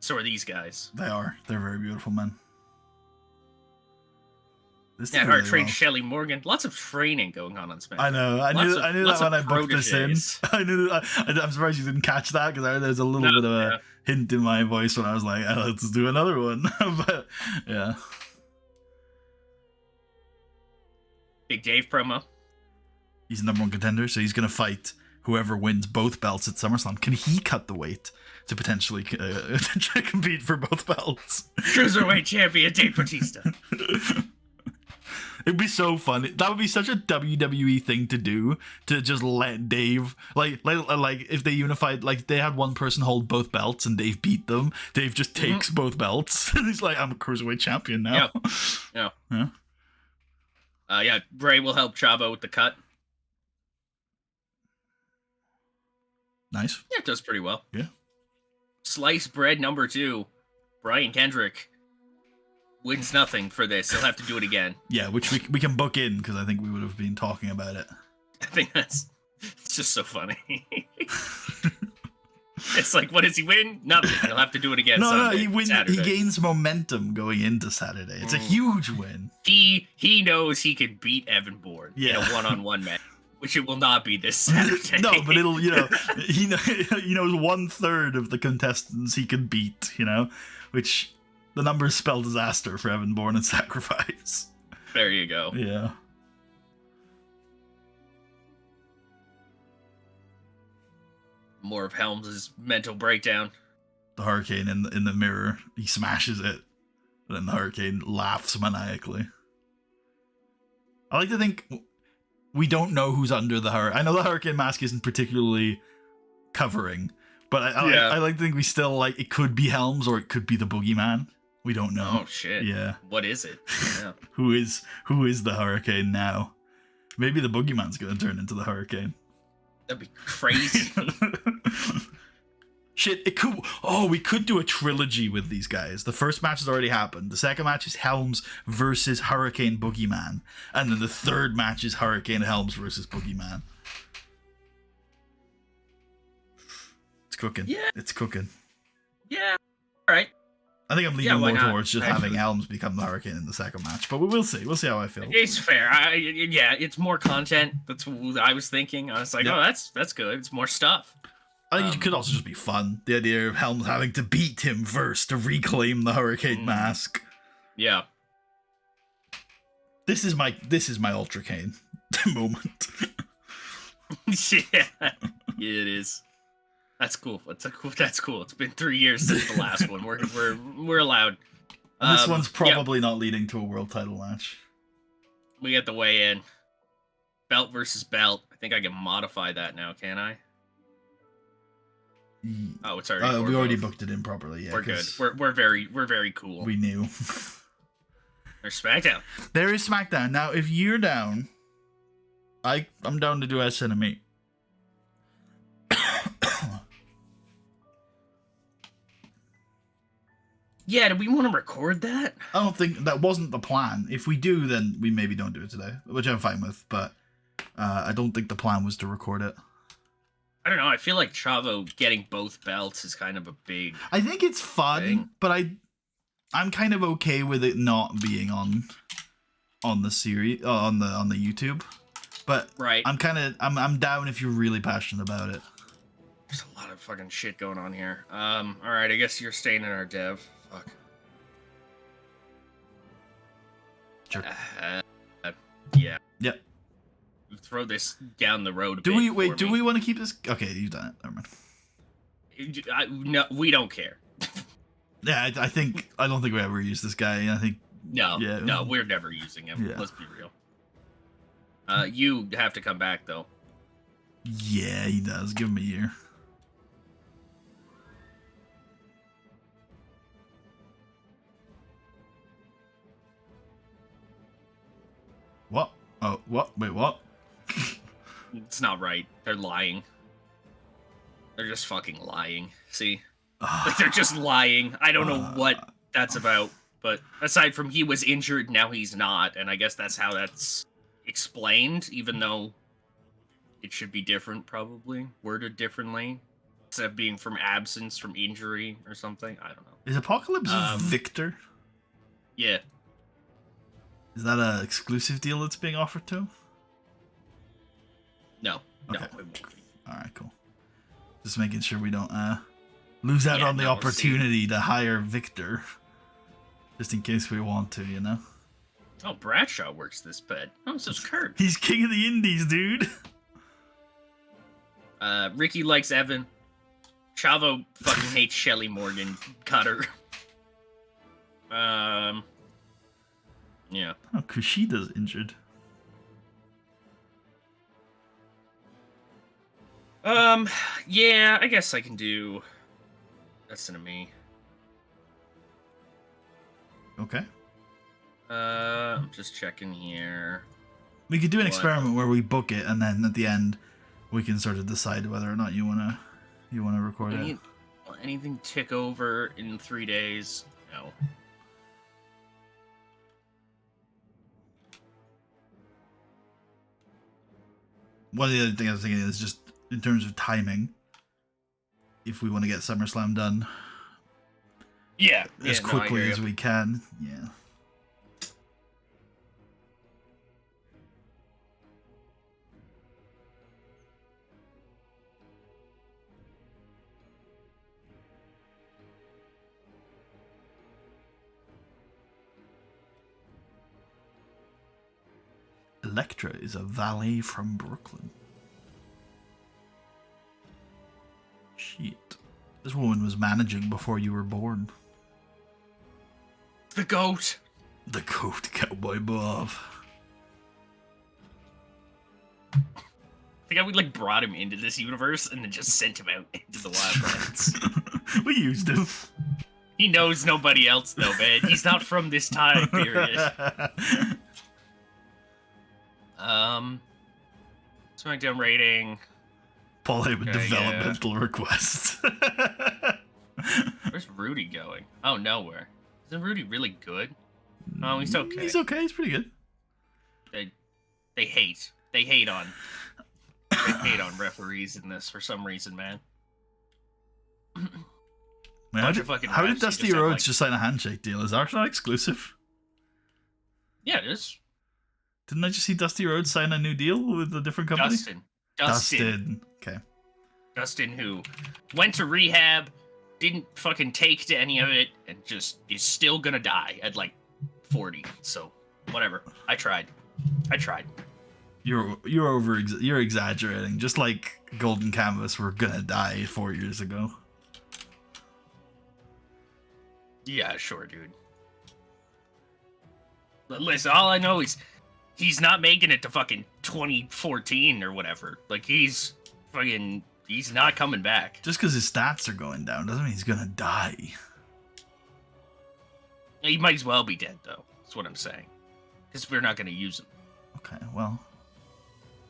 B: so are these guys.
A: They are. They're very beautiful men.
B: Yeah, Hart trained Shelley Morgan. Lots of training going on SmackDown.
A: I know. I knew that when I booked this in. I knew. I'm surprised you didn't catch that because there's a little bit of a hint in my voice when I was like, oh, "Let's do another one." But yeah.
B: Big Dave promo.
A: He's the number one contender, so he's going to fight whoever wins both belts at SummerSlam. Can he cut the weight to potentially compete for both belts?
B: Cruiserweight champion Dave Bautista.
A: It'd be so fun. That would be such a WWE thing to do, to just let Dave, like if they unified, like they had one person hold both belts and Dave beat them. Dave just takes both belts. And he's like, I'm a cruiserweight champion now.
B: Yeah. Yeah. Bray will help Chavo with the cut.
A: Nice.
B: Yeah, it does pretty well.
A: Yeah.
B: Sliced bread number 2. Brian Kendrick wins nothing for this. He'll have to do it again.
A: Yeah, which we can book in because I think we would have been talking about it.
B: I think it's just so funny. It's like, what does he win? Nothing. He'll have to do it again.
A: No, he wins. Saturday. He gains momentum going into Saturday. It's a huge win.
B: He knows he can beat Evan Bourne in a one-on-one match, which it will not be this Saturday.
A: No, but it'll, he knows 1/3 of the contestants he can beat, which the numbers spell disaster for Evan Bourne and Sacrifice.
B: There you go.
A: Yeah.
B: More of Helms' mental breakdown.
A: The Hurricane in the mirror, he smashes it, and then the Hurricane laughs maniacally. I like to think we don't know who's under the Hurricane. I know the Hurricane mask isn't particularly covering, but I like to think we still, it could be Helms or it could be the Boogeyman. We don't know.
B: Oh shit.
A: Yeah.
B: What is it? Yeah.
A: Who is the Hurricane now? Maybe the Boogeyman's gonna turn into the Hurricane.
B: That'd be crazy.
A: Shit, it could. Oh, we could do a trilogy with these guys. The first match has already happened. The second match is Helms versus Hurricane Boogeyman, and then the third match is Hurricane Helms versus Boogeyman. It's cooking. Yeah, it's cooking.
B: Yeah. All right.
A: I think I'm leaning more towards just having Helms become the Hurricane in the second match, but we'll see. We'll see how I feel.
B: It's fair. It's more content. That's what I was thinking. I was like, oh, that's good. It's more stuff.
A: I think it could also just be fun. The idea of Helms having to beat him first to reclaim the Hurricane mask.
B: Yeah.
A: This is my Ultra Cane moment.
B: Yeah, it is. That's cool. That's cool. It's been 3 years since the last one. We're allowed.
A: And this one's probably not leading to a world title match.
B: We get the weigh in. Belt versus belt. I think I can modify that now, can I? Oh, it's already.
A: We already booked it in properly. Yeah,
B: we're good. We're very cool.
A: We knew.
B: There's SmackDown.
A: There is SmackDown now. If you're down, I'm down to do SNME.
B: Yeah, do we want to record that?
A: I don't think that wasn't the plan. If we do, then we maybe don't do it today, which I'm fine with. But I don't think the plan was to record it.
B: I don't know. I feel like Chavo getting both belts is kind of a big.
A: I think it's fun,
B: thing.
A: but I'm kind of okay with it not being on the series on the YouTube. But
B: right,
A: I'm down if you're really passionate about it.
B: There's a lot of fucking shit going on here. All right, I guess you're staying in our dev. Fuck.
A: Sure.
B: Yeah.
A: Yep.
B: Throw this down the road.
A: Do we wait? Do we want to keep this? Okay, you've done it. Never mind.
B: No, we don't care.
A: Yeah, I don't think we ever use this guy. I think
B: no, we're never using him. Yeah. Let's be real. You have to come back though.
A: Yeah, he does. Give him a year. What? Oh, what? Wait, what?
B: It's not right. They're lying. They're just fucking lying. See? Like, they're just lying. I don't know what that's about. But aside from he was injured, now he's not. And I guess that's how that's explained, even though it should be different, probably. Worded differently. Instead of being from absence, from injury, or something. I don't know.
A: Is Apocalypse Victor?
B: Yeah.
A: Is that an exclusive deal that's being offered to him?
B: No.
A: Okay.
B: No, it won't be.
A: Alright, cool. Just making sure we don't lose out on the opportunity to hire Victor. Just in case we want to, you know?
B: Oh, Bradshaw works this bed. Oh, so's Kurt.
A: He's king of the indies, dude.
B: Ricky likes Evan. Chavo fucking hates Shelly Morgan. Cutter. Yeah.
A: Oh, Kushida's injured.
B: Yeah, I guess I can do Destiny to me.
A: Okay.
B: I'm just checking here.
A: We could do an experiment where we book it, and then at the end, we can sort of decide whether or not you wanna record it.
B: Anything tick over in 3 days? No.
A: One of the other things I was thinking is just in terms of timing, if we want to get SummerSlam done, as quickly as we can, yeah. Electra is a valet from Brooklyn. Shit. This woman was managing before you were born.
B: The GOAT.
A: The GOAT, Cowboy Bob.
B: I think we brought him into this universe and then just sent him out into the Wildlands.
A: We used him.
B: He knows nobody else though, man. He's not from this time period. SmackDown rating.
A: Paul Heyman developmental request.
B: Where's Rudy going? Oh, nowhere. Isn't Rudy really good? Oh, he's okay.
A: He's okay. He's pretty good.
B: They hate. They hate on referees in this for some reason, man.
A: How did Dusty Rhodes just sign a handshake deal? Is ours not exclusive?
B: Yeah, it is.
A: Didn't I just see Dusty Rhodes sign a new deal with a different company?
B: Dustin.
A: Okay.
B: Dustin, who went to rehab, didn't fucking take to any of it, and just is still gonna die at 40. So, whatever. I tried.
A: You're exaggerating. Just like Golden Canvas were gonna die 4 years ago.
B: Yeah, sure, dude. Listen, all I know is he's not making it to fucking 2014 or whatever. He's not coming back.
A: Just because his stats are going down doesn't mean he's gonna die.
B: He might as well be dead, though. That's what I'm saying. Because we're not going to use him.
A: Okay, well,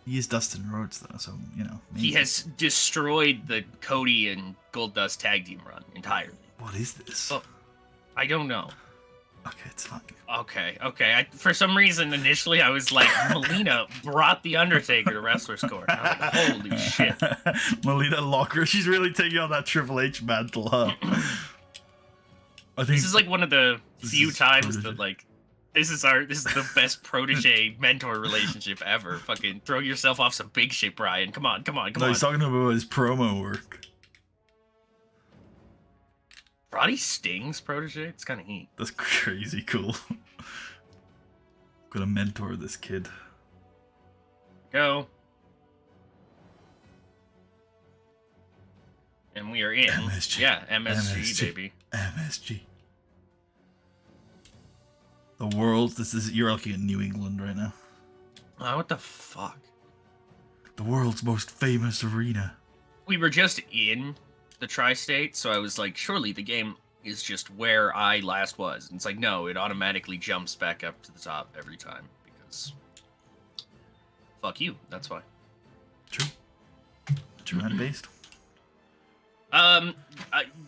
A: he is Dustin Rhodes, though, so, maybe.
B: He has destroyed the Cody and Goldust tag team run entirely.
A: What is this?
B: Oh, I don't know.
A: Okay, it's fine.
B: Okay. For some reason, initially, I was like, Melina brought The Undertaker to Wrestler's Court. I was like, holy shit.
A: Melina Locker, she's really taking on that Triple H mantle, huh? I think
B: this is like one of the few times that, like, this is the best protege mentor relationship ever. Fucking throw yourself off some big shit, Brian. Come on.
A: No, he's talking about his promo work.
B: Roddy Sting's protege? It's kind of neat.
A: That's crazy cool. I'm gonna mentor this kid.
B: Go. And we are in.
A: MSG.
B: Yeah, MSG, baby.
A: MSG. The world. You're looking at New England right now.
B: What the fuck?
A: The world's most famous arena.
B: We were just in the tri-state, so I was like, surely the game is just where I last was. And it's like, no, it automatically jumps back up to the top every time because fuck you. That's why.
A: True. German based.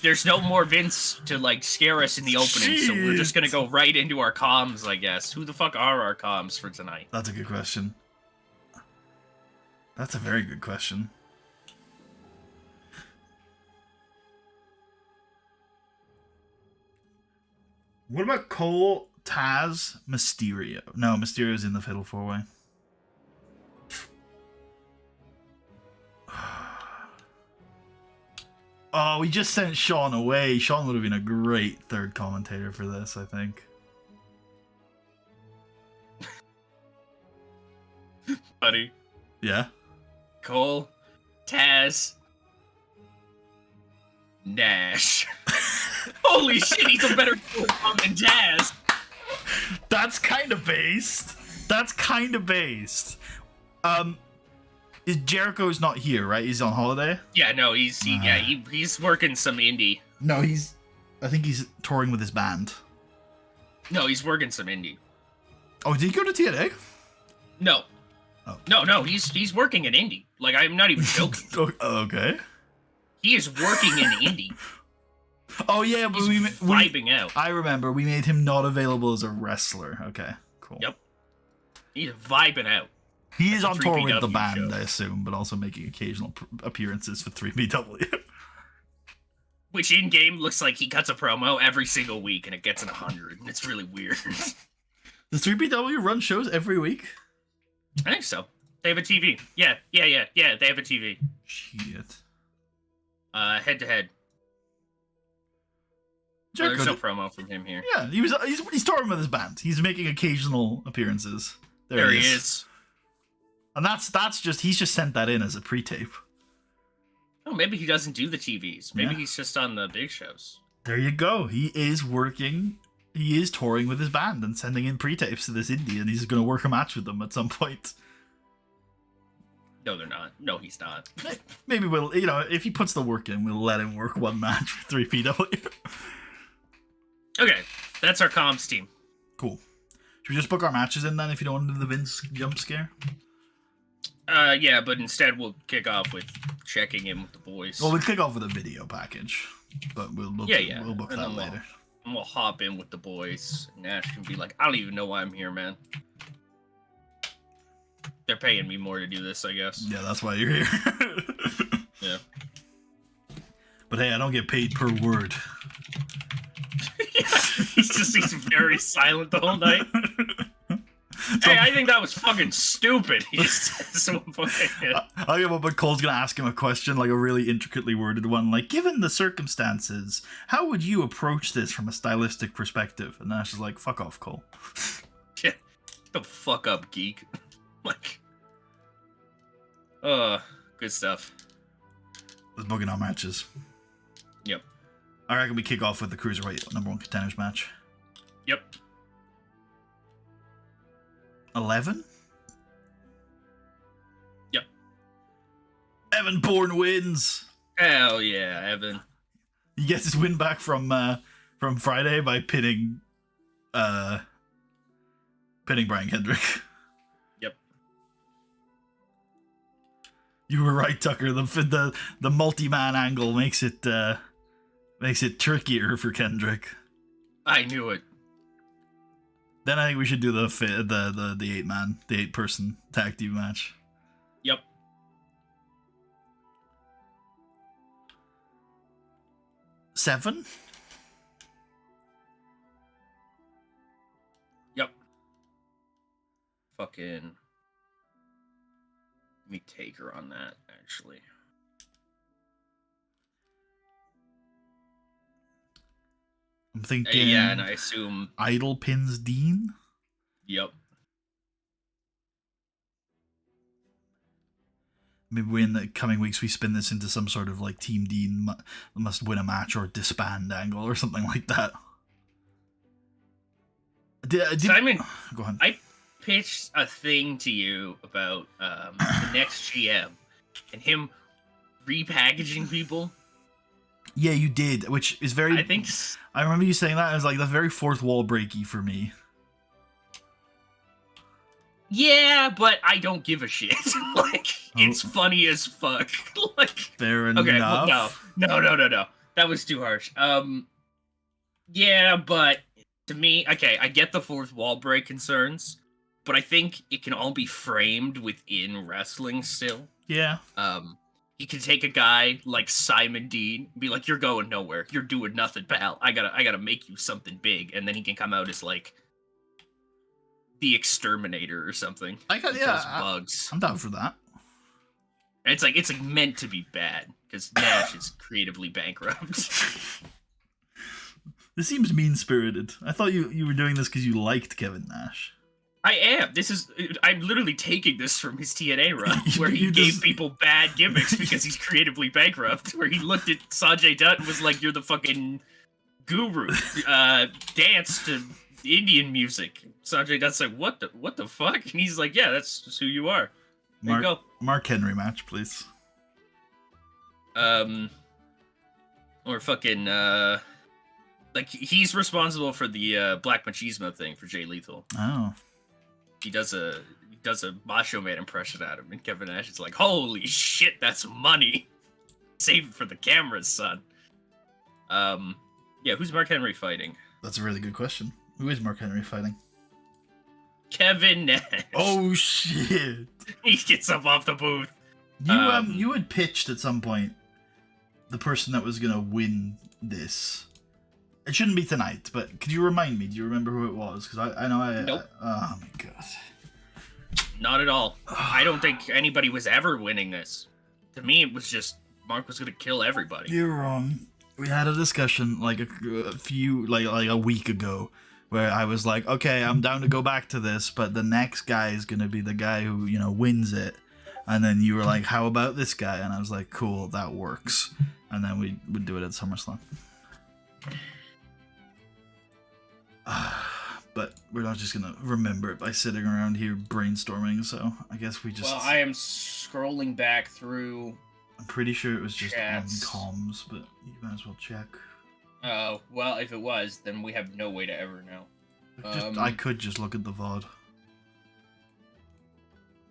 B: There's no more Vince to like scare us in the opening, so we're just gonna go right into our comms, I guess. Who the fuck are our comms for tonight?
A: That's a good question. That's a very good question. What about Cole, Taz, Mysterio? No, Mysterio's in the Fatal 4-Way. Oh, we just sent Sean away. Sean would have been a great third commentator for this, I think.
B: Buddy.
A: Yeah?
B: Cole, Taz, Nash. Holy shit, he's a better mom than Taz.
A: That's kind of based. Jericho's not here, right? He's on holiday?
B: Yeah, no, he's working some indie.
A: No, I think he's touring with his band.
B: No, he's working some indie.
A: Oh, did he go to TNA?
B: No.
A: Oh.
B: No, he's working in indie. Like, I'm not even joking.
A: Okay.
B: He is working in indie.
A: Oh yeah, but
B: he's vibing out.
A: I remember we made him not available as a wrestler. Okay, cool.
B: Yep. He's vibing out.
A: He is on tour with the
B: show.
A: band, I assume, but also making occasional appearances for 3BW.
B: Which in game looks like he cuts a promo every single week and it gets an 100. It's really weird.
A: Does 3BW run shows every week?
B: I think so. They have a TV. Yeah. They have a TV.
A: Shit.
B: Head to head. There's no promo from him here.
A: Yeah, he's touring with his band. He's making occasional appearances.
B: There he is.
A: And that's just he's just sent that in as a pre-tape.
B: Oh, maybe he doesn't do the TVs. Maybe he's just on the big shows.
A: There you go. He is working. He is touring with his band and sending in pre-tapes to this indie, and he's going to work a match with them at some point.
B: No, they're not. No, he's not.
A: Maybe we'll, if he puts the work in, we'll let him work one match with 3PW.
B: Okay, that's our comms team.
A: Cool. Should we just book our matches in then if you don't want to do the Vince jump scare?
B: Yeah, but instead we'll kick off with checking in with the boys.
A: Well, we'll kick off with a video package, but we'll book that later.
B: And we'll hop in with the boys. Nash can be like, I don't even know why I'm here, man. They're paying me more to do this, I guess.
A: Yeah, that's why you're here.
B: Yeah.
A: But hey, I don't get paid per word.
B: Yeah, he's very silent the whole night. Hey, I think that was fucking stupid. He just says so fucking.
A: I give up, but Cole's gonna ask him a question, like a really intricately worded one, like, given the circumstances, how would you approach this from a stylistic perspective? And Nash is like, fuck off, Cole.
B: Yeah, the fuck up, geek. Like, good stuff.
A: Let's book in our matches.
B: Yep.
A: I reckon we kick off with the Cruiserweight #1 contenders match.
B: Yep.
A: 11?
B: Yep.
A: Evan Bourne wins.
B: Hell yeah, Evan.
A: He gets his win back from Friday by pinning Brian Kendrick.
B: Yep.
A: You were right, Tucker. The multi-man angle makes it trickier for Kendrick.
B: I knew it.
A: Then I think we should do the 8-man, the 8-person tag team match.
B: Yep.
A: Seven?
B: Yep. Fucking. Let me take her on that, actually.
A: I'm thinking.
B: Yeah, and I assume
A: Idol pins Dean.
B: Yep.
A: Maybe in the coming weeks we spin this into some sort of like Team Dean must win a match or disband angle or something like that.
B: Simon,
A: go ahead.
B: I pitched a thing to you about the next GM and him repackaging people.
A: Yeah, you did, which is very. I remember you saying that. I was like, that's very fourth wall breaky for me.
B: Yeah, but I don't give a shit. Like, it's funny as fuck. Like,
A: fair enough. Okay,
B: well, no. That was too harsh. Yeah, but to me, okay, I get the fourth wall break concerns, but I think it can all be framed within wrestling still.
A: Yeah.
B: You can take a guy like Simon Dean, be like, "You're going nowhere. You're doing nothing, pal. I gotta make you something big," and then he can come out as like the Exterminator or something. Bugs.
A: I'm down for that.
B: And it's like meant to be bad because Nash is creatively bankrupt.
A: This seems mean-spirited. I thought you were doing this because you liked Kevin Nash.
B: I am. I'm literally taking this from his TNA run, where he gave people bad gimmicks because he's creatively bankrupt. Where he looked at Sanjay Dutt and was like, "You're the fucking guru. Dance to Indian music." Sanjay Dutt's like, "What the fuck?" And he's like, "Yeah, that's just who you are." There you go.
A: Mark Henry match, please.
B: Or fucking like he's responsible for the Black Machismo thing for Jay Lethal.
A: Oh.
B: He does a Macho Man impression at him, and Kevin Nash is like, "Holy shit, that's money! Save it for the cameras, son." Yeah, who's Mark Henry fighting?
A: That's a really good question. Who is Mark Henry fighting?
B: Kevin Nash.
A: Oh shit!
B: He gets up off the booth.
A: You had pitched at some point the person that was gonna win this. It shouldn't be tonight, but could you remind me? Do you remember who it was? Because I know
B: Nope.
A: Oh my god.
B: Not at all. I don't think anybody was ever winning this. To me, it was just Mark was gonna kill everybody.
A: You're wrong. We had a discussion like a few like a week ago where I was like, okay, I'm down to go back to this, but the next guy is gonna be the guy who wins it. And then you were like, how about this guy? And I was like, cool, that works. And then we would do it at SummerSlam. But we're not just gonna remember it by sitting around here brainstorming, so I guess we just...
B: Well, I am scrolling back through...
A: I'm pretty sure it was just
B: chats.
A: on comms, but you might as well check.
B: Oh, well, if it was, then we have no way to ever know.
A: I could just look at the VOD.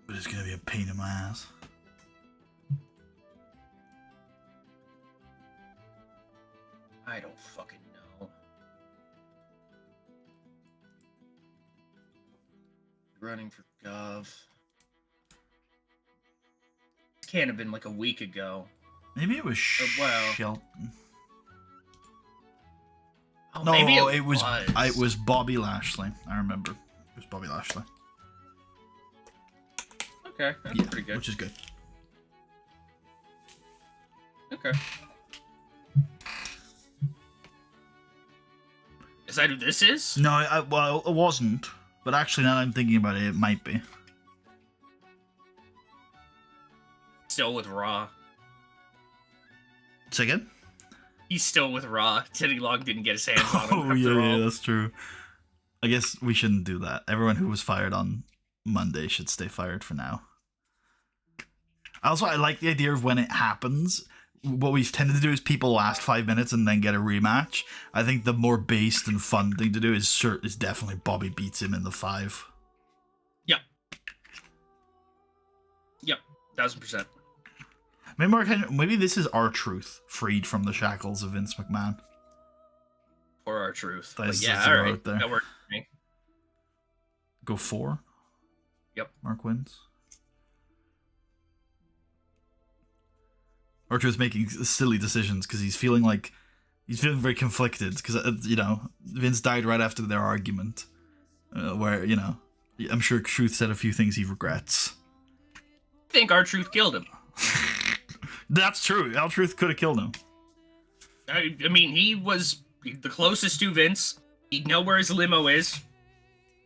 A: But it's gonna be a pain in my ass.
B: I don't fucking know. Running for Gov. This can't have been like a week ago.
A: Maybe it was
B: well.
A: Shelton.
B: Oh,
A: no,
B: maybe
A: it was Bobby Lashley. I remember. It was Bobby Lashley.
B: Okay, that's pretty good.
A: Which is good.
B: Okay. Is that who this is?
A: No, well, it wasn't. But actually, now that I'm thinking about it, it might be.
B: Still with Raw.
A: Say again?
B: He's still with Raw. Teddy Long didn't get his hands on him.
A: Oh, yeah, that's true. I guess we shouldn't do that. Everyone who was fired on Monday should stay fired for now. Also, I like the idea of when it happens. What we've tended to do is people last 5 minutes and then get a rematch. I think the more based and fun thing to do is definitely Bobby beats him in the 5.
B: Yep. 1000%.
A: Maybe this is our truth, freed from the shackles of Vince McMahon.
B: For our truth.
A: That's
B: but yeah,
A: 0
B: all right.
A: out there.
B: That works for me.
A: Go 4.
B: Yep.
A: Mark wins. R-Truth making silly decisions because he's feeling very conflicted because Vince died right after their argument, where I'm sure Truth said a few things he regrets.
B: I think R-Truth killed him.
A: That's true. R-Truth could have killed him.
B: I mean, he was the closest to Vince. He'd know where his limo is.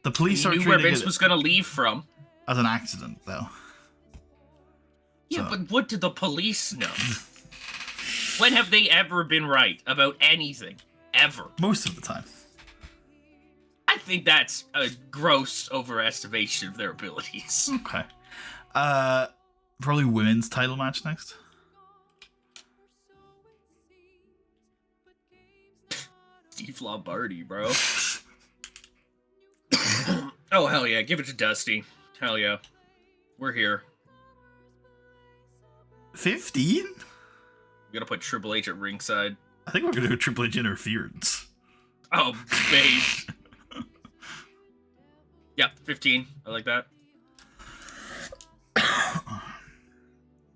A: The police
B: knew where Vince was going to leave from.
A: As an accident, though.
B: Yeah, but what did the police know? When have they ever been right about anything? Ever.
A: Most of the time.
B: I think that's a gross overestimation of their abilities.
A: Okay. Probably women's title match next.
B: Steve Lombardi, bro. Oh, hell yeah. Give it to Dusty. Hell yeah. We're here.
A: 15?
B: We're gonna put Triple H at ringside.
A: I think we're gonna do a Triple H interference.
B: Oh, babe. Yeah, 15. I like that.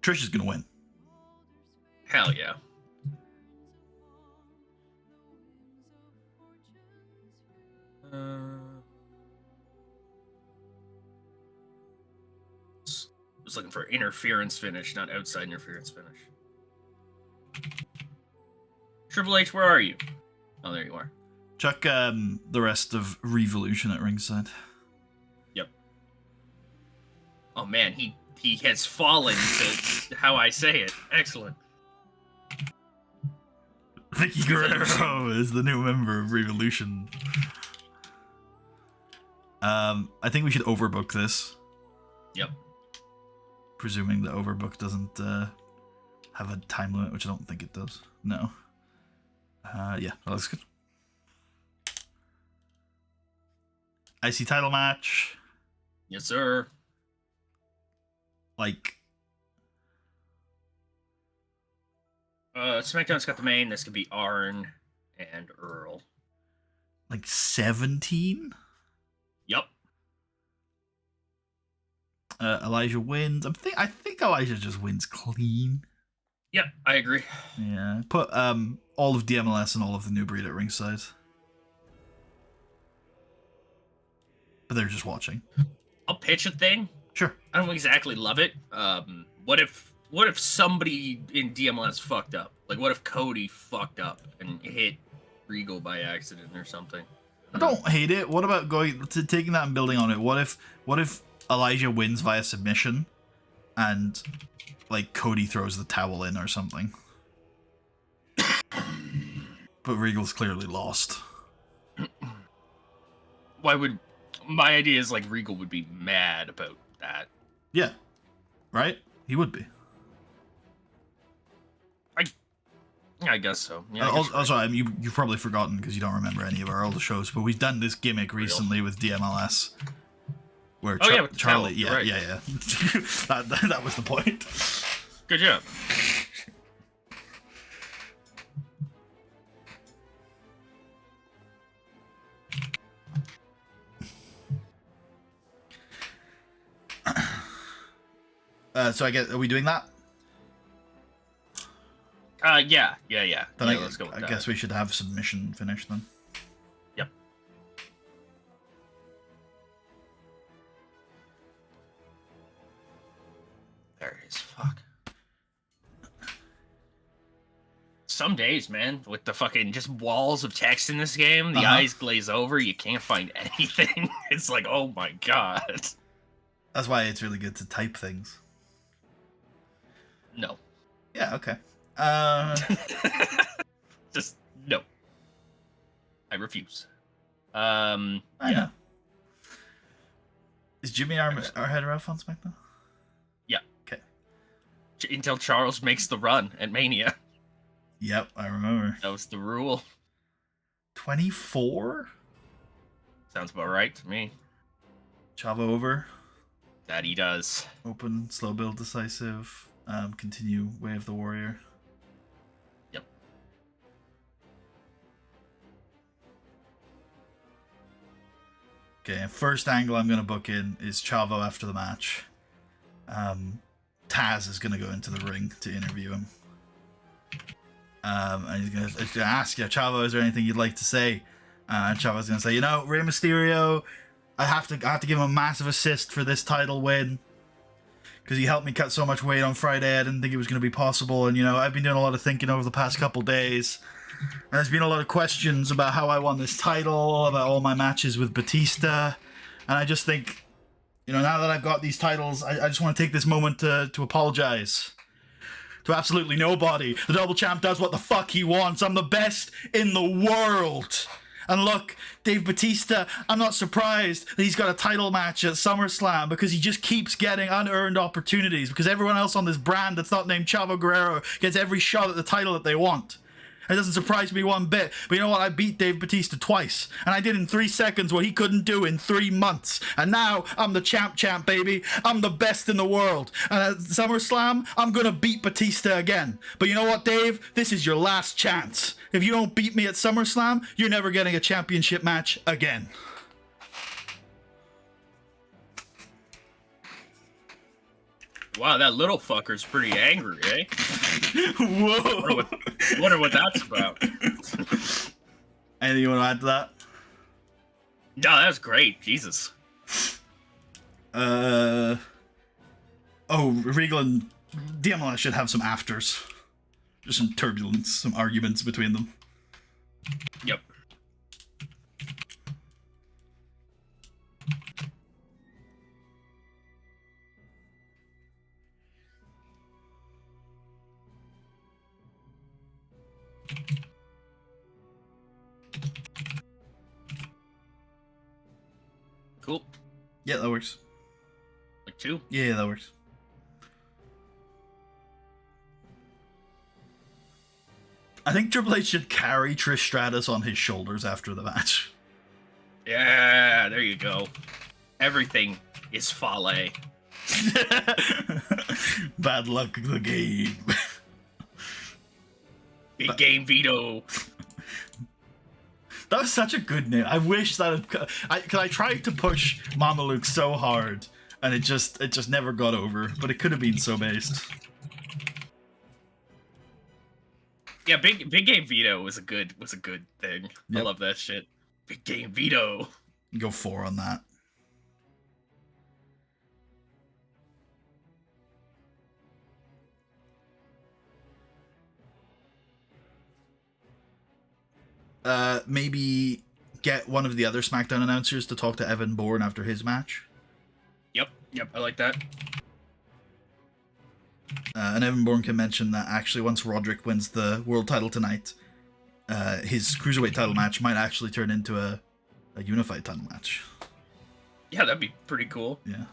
A: Trish is gonna win.
B: Hell yeah. Was looking for interference finish, not outside interference finish. Triple H, where are you? Oh, there you are.
A: Chuck the rest of Revolution at ringside.
B: Yep. Oh man, he has fallen to how I say it. Excellent.
A: Vicky Guerrero is the new member of Revolution. I think we should overbook this.
B: Yep.
A: Presuming the overbook doesn't have a time limit, which I don't think it does. No. Yeah, that looks good. IC title match.
B: Yes, sir. SmackDown's got the main. This could be Arn and Earl.
A: 17?
B: Yep.
A: Elijah wins. I think Elijah just wins clean.
B: Yep, I agree.
A: Yeah. Put all of DMLS and all of the New Breed at ringside. But they're just watching.
B: I'll pitch a thing.
A: Sure.
B: I don't exactly love it. What if somebody in DMLS fucked up? What if Cody fucked up and hit Regal by accident or something?
A: I don't hate it. What about taking that and building on it? What if Elijah wins via submission and Cody throws the towel in or something? But Regal's clearly lost.
B: Why would my idea is Regal would be mad about that.
A: Yeah. Right? He would be.
B: I guess so. Yeah.
A: Also, you've probably forgotten because you don't remember any of our older shows, but we've done this gimmick recently with DMLS. Where
B: with
A: Charlie,
B: yeah, right.
A: yeah. that was the point.
B: Good job.
A: So I guess, are we doing that?
B: Yeah.
A: Then
B: let's go with that.
A: I guess we should have submission finish then.
B: Yep. There it is. Fuck. Some days, man, with the fucking just walls of text in this game, the eyes glaze over, you can't find anything. It's oh my god.
A: That's why it's really good to type things.
B: No.
A: Yeah, okay.
B: Just no. I refuse.
A: I know. Is Jimmy our head ref on SmackDown?
B: Yeah.
A: Okay.
B: Until Charles makes the run at Mania.
A: Yep, I remember.
B: That was the rule.
A: 24?
B: Sounds about right to me.
A: Chavo over.
B: That he does.
A: Open, slow build, decisive. Continue, Way of the Warrior.
B: Yep.
A: Okay, first angle I'm going to book in is Chavo after the match. Taz is going to go into the ring to interview him. And he's going to ask, Chavo, is there anything you'd like to say? And Chavo's going to say, Rey Mysterio, I have to give him a massive assist for this title win. Because he helped me cut so much weight on Friday, I didn't think it was going to be possible. And, I've been doing a lot of thinking over the past couple days. And there's been a lot of questions about how I won this title, about all my matches with Batista. And I just think, now that I've got these titles, I just want to take this moment to apologize to absolutely nobody. The double champ does what the fuck he wants. I'm the best in the world. And look, Dave Batista, I'm not surprised that he's got a title match at SummerSlam because he just keeps getting unearned opportunities because everyone else on this brand that's not named Chavo Guerrero gets every shot at the title that they want. It doesn't surprise me one bit. But you know what? I beat Dave Batista twice. And I did in 3 seconds what he couldn't do in 3 months. And now I'm the champ, baby. I'm the best in the world. And at SummerSlam, I'm going to beat Batista again. But you know what, Dave? This is your last chance. If you don't beat me at SummerSlam, you're never getting a championship match again.
B: Wow, that little fucker's pretty angry, eh?
A: Whoa!
B: Wonder what that's about.
A: Anything you want to add to that?
B: No, that was great. Jesus.
A: Oh, Regal and DMLS should have some afters. Just some turbulence, some arguments between them.
B: Yep. Cool.
A: Yeah, that works.
B: Like 2?
A: Yeah, that works. I think Triple H should carry Trish Stratus on his shoulders after the match.
B: Yeah, there you go. Everything is Fale.
A: Bad luck the game.
B: Big Game Vito.
A: That was such a good name. I wish that I tried to push Mama Luke so hard, and it just never got over. But it could have been so based.
B: Yeah, Big Game Vito was a good thing. Yep. I love that shit. Big Game Vito.
A: Go 4 on that. Maybe get one of the other SmackDown announcers to talk to Evan Bourne after his match.
B: Yep, I like that.
A: And Evan Bourne can mention that actually once Roderick wins the world title tonight, his cruiserweight title match might actually turn into a unified title match.
B: Yeah, that'd be pretty cool.
A: Yeah.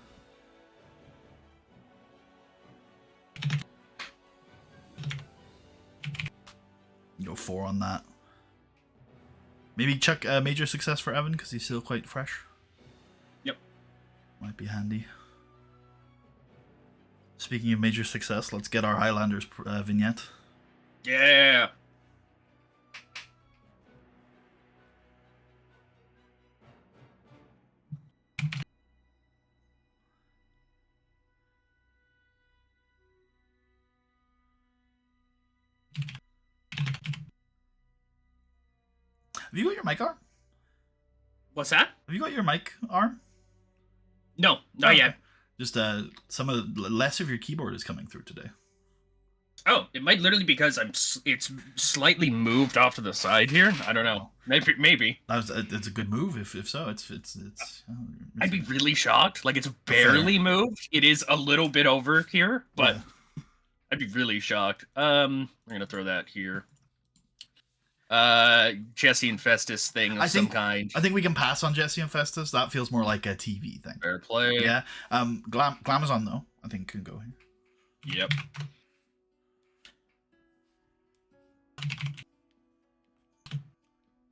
A: Go 4 on that. Maybe chuck a major success for Evan because he's still quite fresh.
B: Yep.
A: Might be handy. Speaking of major success, let's get our Highlanders vignette.
B: Yeah.
A: Have you got your mic arm?
B: What's that?
A: Have you got your mic arm?
B: No, not yet.
A: Just less of your keyboard is coming through today.
B: Oh, it might literally because it's slightly moved off to the side here. I don't know. Maybe.
A: It's a good move if so. It's
B: I'd be really shocked. Like it's barely moved. It is a little bit over here, but yeah. I'd be really shocked. We're gonna throw that here. Jesse and Festus thing of some kind.
A: I think we can pass on Jesse and Festus. That feels more like a TV thing.
B: Fair play.
A: Yeah. Glamazon though, I think can go here.
B: Yep.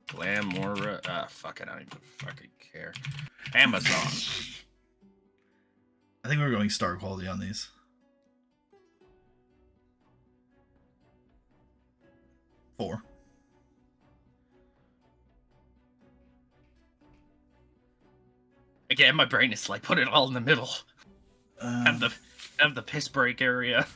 B: Glamora. Fuck it. I don't even fucking care. Amazon.
A: I think we're going star quality on these. Four.
B: Again, my brain is like, put it all in the middle. Have the piss break area.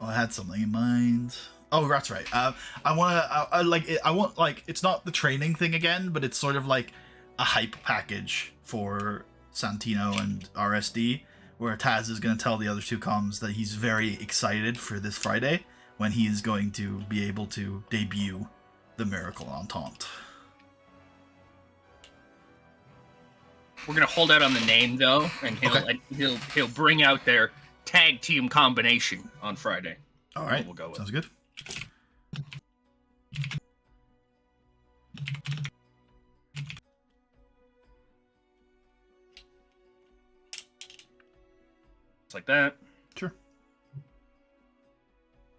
A: I had something in mind. Oh, that's right. I want like it's not the training thing again, but it's sort of like a hype package for Santino and RSD, where Taz is going to tell the other two comms that he's very excited for this Friday when he is going to be able to debut the Miracle Entente.
B: We're gonna hold out on the name though, and he'll bring out their tag team combination on Friday.
A: All right, we'll go with. Sounds good.
B: It's like that.
A: Sure.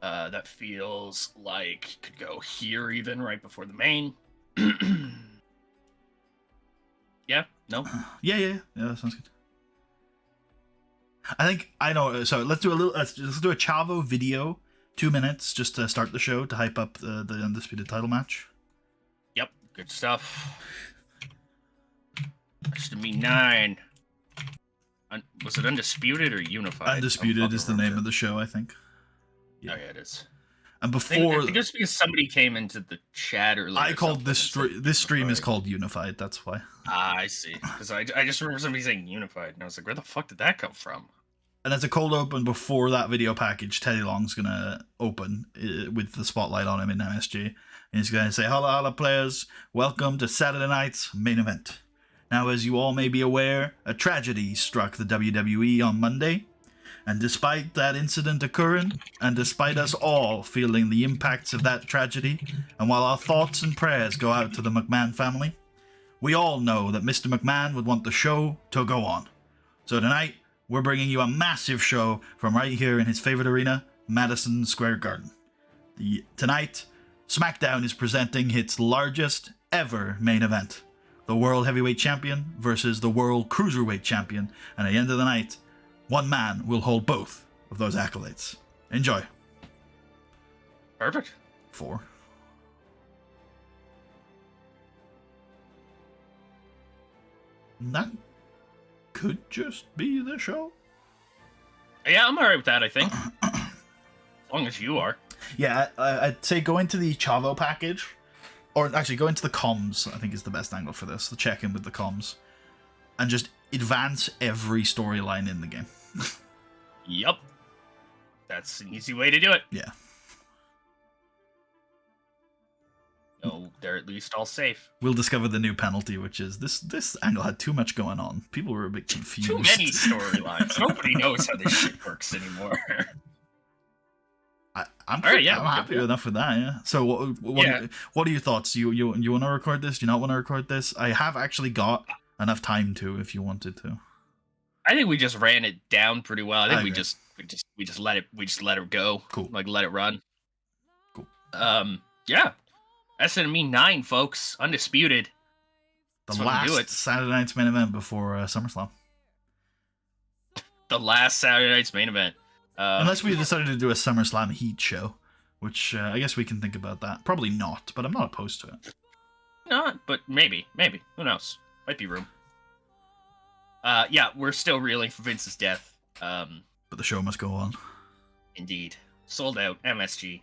B: That feels like could go here even right before the main. Yeah. No.
A: Yeah. That sounds good. I think I know. So let's do let's do a Chavo video, 2 minutes, just to start the show to hype up the undisputed title match.
B: Yep, good stuff. That's to me 9. Was it undisputed or unified?
A: Undisputed is the name of the show, I think.
B: Yeah. Oh yeah, it is.
A: And before,
B: I think it's because somebody came into the chat earlier.
A: I called this stream is called Unified. That's why.
B: I see. Because I just remember somebody saying Unified, and I was like, where the fuck did that come from?
A: And as a cold open before that video package, Teddy Long's gonna open with the spotlight on him in MSG, and he's gonna say, "Holla, holla, players! Welcome to Saturday night's main event." Now, as you all may be aware, a tragedy struck the WWE on Monday. And despite that incident occurring, and despite us all feeling the impacts of that tragedy, and while our thoughts and prayers go out to the McMahon family, we all know that Mr. McMahon would want the show to go on. So tonight, we're bringing you a massive show from right here in his favorite arena, Madison Square Garden. Tonight, SmackDown is presenting its largest ever main event. The World Heavyweight Champion versus the World Cruiserweight Champion, and at the end of the night, one man will hold both of those accolades. Enjoy.
B: Perfect.
A: 4. That could just be the show.
B: Yeah, I'm alright with that, I think. As long as you are.
A: Yeah, I'd say go into the Chavo package. Or actually, go into the comms, I think is the best angle for this. The check-in with the comms. And just advance every storyline in the game.
B: Yup. That's an easy way to do it.
A: Yeah.
B: No, they're at least all safe.
A: We'll discover the new penalty, which is this angle had too much going on. People were a bit confused.
B: Too many storylines. Nobody knows how this shit works anymore.
A: I'm happy enough with that, yeah. So what are your thoughts? You want to record this? Do you not want to record this? I have actually got enough time to if you wanted to.
B: I think we just ran it down pretty well. I think we just let it go.
A: Cool.
B: Like let it run.
A: Cool.
B: Yeah. SNME 9, folks. Undisputed.
A: The last Saturday night's main event before SummerSlam.
B: The last Saturday night's main event.
A: Unless we decided to do a SummerSlam Heat show, which I guess we can think about that. Probably not, but I'm not opposed to it.
B: Not, but maybe. Who knows? Might be room. Yeah, we're still reeling from Vince's death.
A: But the show must go on.
B: Indeed. Sold out. MSG.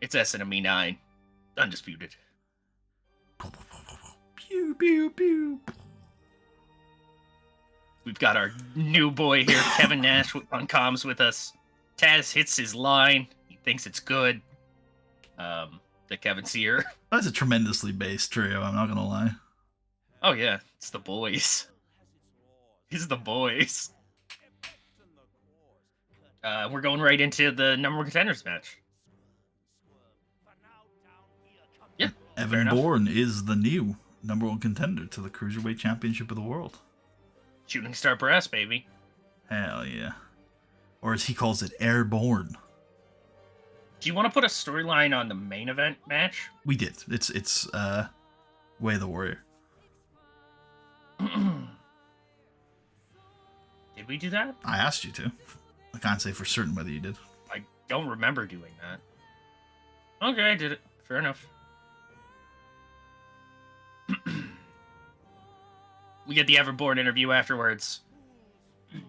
B: It's SNME 9. Undisputed.
A: Pew, pew, pew.
B: We've got our new boy here, Kevin Nash, on comms with us. Taz hits his line. He thinks it's good. That Kevin's here.
A: That's a tremendously based trio, I'm not gonna lie.
B: Oh yeah, it's the boys. He's the boys. We're going right into the number one contenders match. Yeah.
A: Evan Bourne is the new number one contender to the Cruiserweight Championship of the world.
B: Shooting Star Brass, baby.
A: Hell yeah. Or as he calls it, Airborne.
B: Do you want to put a storyline on the main event match?
A: We did. It's Way of the Warrior.
B: Did we do that?
A: I asked you to. I can't say for certain whether you did.
B: I don't remember doing that. Okay, I did it. Fair enough. We get the Everborn interview afterwards.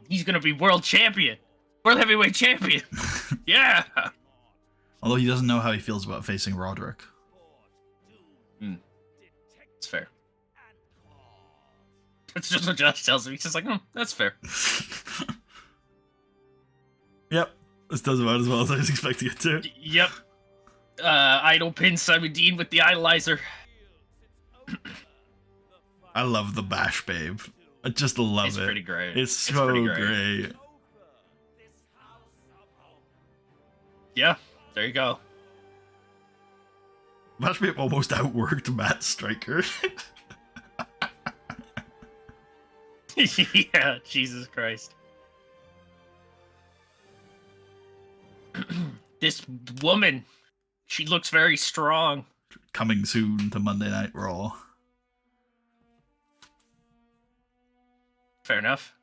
B: He's gonna be world champion, world heavyweight champion. Yeah.
A: Although he doesn't know how he feels about facing Roderick.
B: It's fair. That's just what Josh tells him. He's just like, that's fair.
A: Yep. This does about as well as I was expecting it to.
B: Yep. Idol pins Simon Dean with the idolizer.
A: I love the bash, babe. I just love it.
B: It's pretty great.
A: It's so great.
B: Yeah, there you go.
A: Bash babe almost outworked Matt Striker.
B: Yeah, Jesus Christ. This woman, she looks very strong.
A: Coming soon to Monday Night Raw.
B: Fair enough.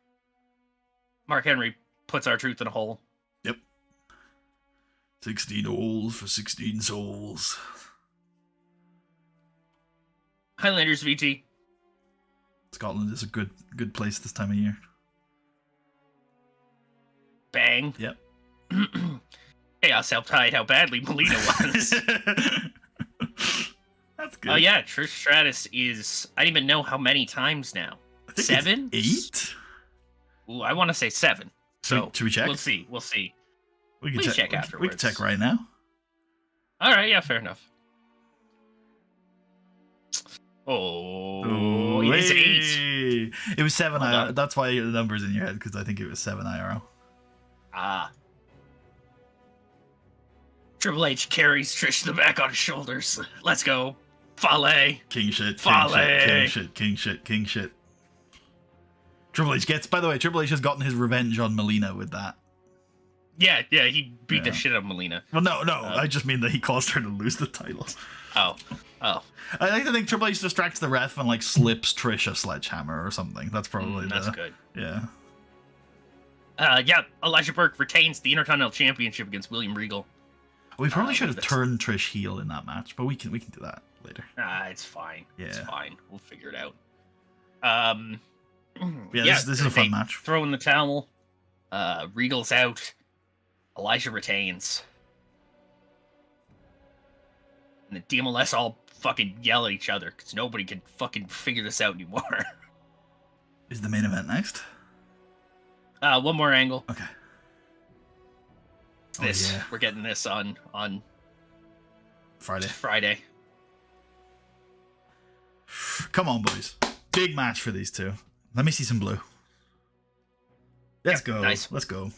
B: Mark Henry puts R-Truth in a hole.
A: Yep. 16 holes for 16 souls.
B: Highlanders VT.
A: Scotland is a good place this time of year.
B: Bang.
A: Yep.
B: Chaos helped hide how badly Melina was.
A: That's good.
B: Oh yeah, Trish Stratus is, I don't even know how many times now.
A: I think
B: 7?
A: It's 8?
B: Ooh, I want to say 7. So
A: should we check?
B: We'll see.
A: We can
B: check afterwards.
A: We can check right now.
B: All right, yeah, fair enough. Oh, it's 8.
A: It was 7 IRL. That's why the number's in your head, because I think it was 7 IRL.
B: Ah. Triple H carries Trish to the back on his shoulders. Let's go. Fale.
A: King shit.
B: Fale.
A: King shit. Triple H gets, by the way, Triple H has gotten his revenge on Melina with that.
B: Yeah, he beat the shit out of Melina.
A: Well, no, I just mean that he caused her to lose the title.
B: Oh.
A: I like to think Triple H distracts the ref and like slips Trish a sledgehammer or something. That's probably
B: that's good.
A: Yeah.
B: Elijah Burke retains the Intercontinental Championship against William Regal.
A: We probably should have turned Trish heel in that match, but we can do that later.
B: It's fine.
A: Yeah.
B: It's fine. We'll figure it out.
A: This is a fun match.
B: Throw in the towel. Regal's out. Elijah retains. And the DMLS all fucking yell at each other because nobody can fucking figure this out anymore.
A: Is the main event next?
B: One more angle.
A: Okay.
B: We're getting this on
A: Friday. Come on, boys. Big match for these two. Let me see some blue. Let's go.
B: Nice.
A: Let's go.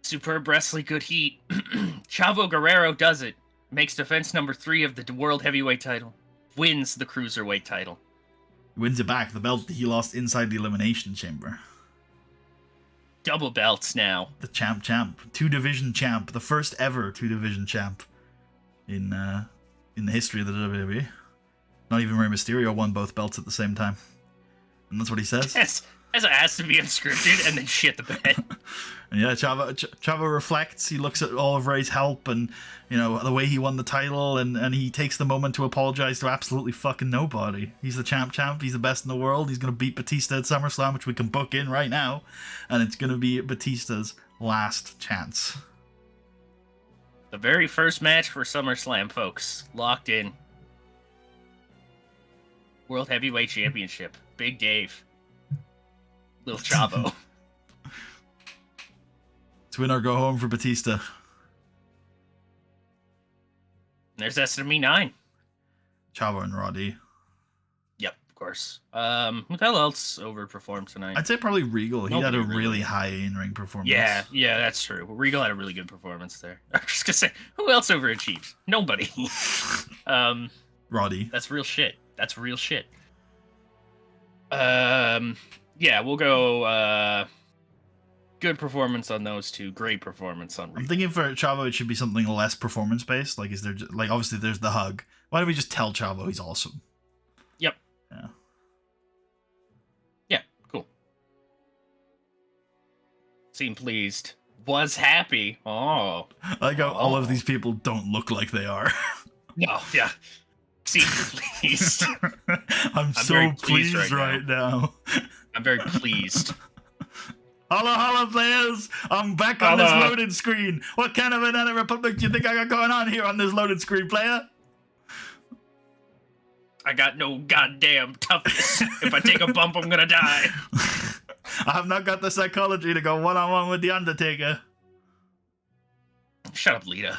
B: Superb wrestling, good heat. Chavo Guerrero does it. Makes defense number 3 of the World Heavyweight title. Wins the Cruiserweight title.
A: Wins it back. The belt he lost inside the Elimination Chamber.
B: Double belts now.
A: The champ. 2-division champ. The first ever 2-division champ in the history of the WWE. Not even Rey Mysterio won both belts at the same time. And that's what he says.
B: Yes. As it has to be unscripted and then shit the bed.
A: Yeah, Chavo reflects. He looks at all of Ray's help and, the way he won the title, and he takes the moment to apologize to absolutely fucking nobody. He's the champ. He's the best in the world. He's going to beat Batista at SummerSlam, which we can book in right now. And it's going to be Batista's last chance.
B: The very first match for SummerSlam, folks. Locked in. World Heavyweight Championship. Big Dave. Little Chavo.
A: It's win or go home for Batista.
B: There's SME 9.
A: Chavo and Roddy.
B: Yep, of course. Who the hell else overperformed tonight?
A: I'd say probably Regal. He had a really high in-ring performance.
B: Yeah, that's true. Regal had a really good performance there. I was just gonna say, who else overachieved? Nobody.
A: Roddy.
B: That's real shit. Yeah, we'll go good performance on those two, great performance on Regal.
A: I'm thinking for Chavo it should be something less performance based. Like, is there obviously there's the hug. Why don't we just tell Chavo he's awesome?
B: Yep.
A: Yeah.
B: Yeah, cool. Seemed pleased. Was happy. Oh.
A: I like how all of these people don't look like they are.
B: No, yeah. See, pleased.
A: I'm so pleased right now.
B: I'm very pleased.
A: Holla, players! I'm back on this loaded screen. What kind of banana republic do you think I got going on here on this loaded screen, player?
B: I got no goddamn toughness. If I take a bump, I'm gonna die.
A: I have not got the psychology to go one-on-one with the Undertaker.
B: Shut up, Lita.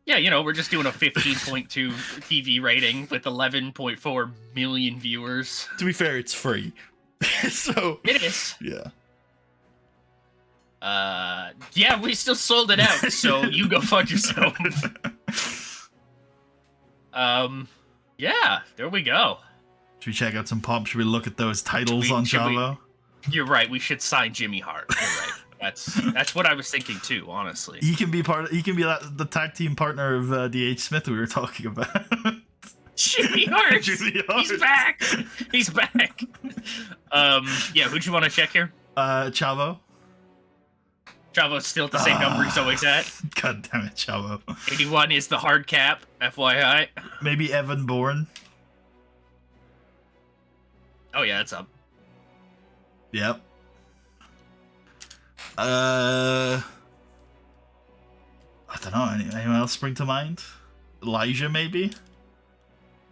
B: Yeah, you know, we're just doing a 15.2 TV rating with 11.4 million viewers.
A: To be fair, it's free. So
B: it is.
A: Yeah.
B: Yeah, we still sold it out, so you go fuck yourself. Yeah, there we go.
A: Should we check out some pop? Should we look at those titles on Chavo?
B: You're right. We should sign Jimmy Hart. You're right. That's what I was thinking too. Honestly,
A: he can be the tag team partner of DH Smith we were talking about.
B: Jimmy Hart. Jimmy Hart. He's back. He's back. Yeah. Who'd you want to check here?
A: Chavo.
B: Chavo's still at the same number he's always at.
A: God damn it, Chavo.
B: 81 is the hard cap. FYI.
A: Maybe Evan Bourne.
B: Oh yeah, it's up.
A: Yep. I don't know. Anyone else spring to mind? Elijah, maybe?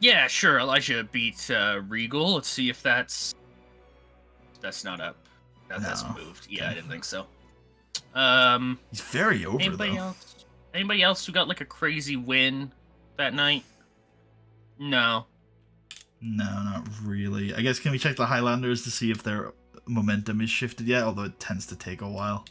B: Yeah, sure. Elijah beat Regal. Let's see if that's not up. That hasn't moved. Yeah, okay. I didn't think so.
A: He's very over,
B: Anybody else who got like a crazy win that night? No.
A: No, not really. I guess, can we check the Highlanders to see if their momentum is shifted yet? Although it tends to take a while.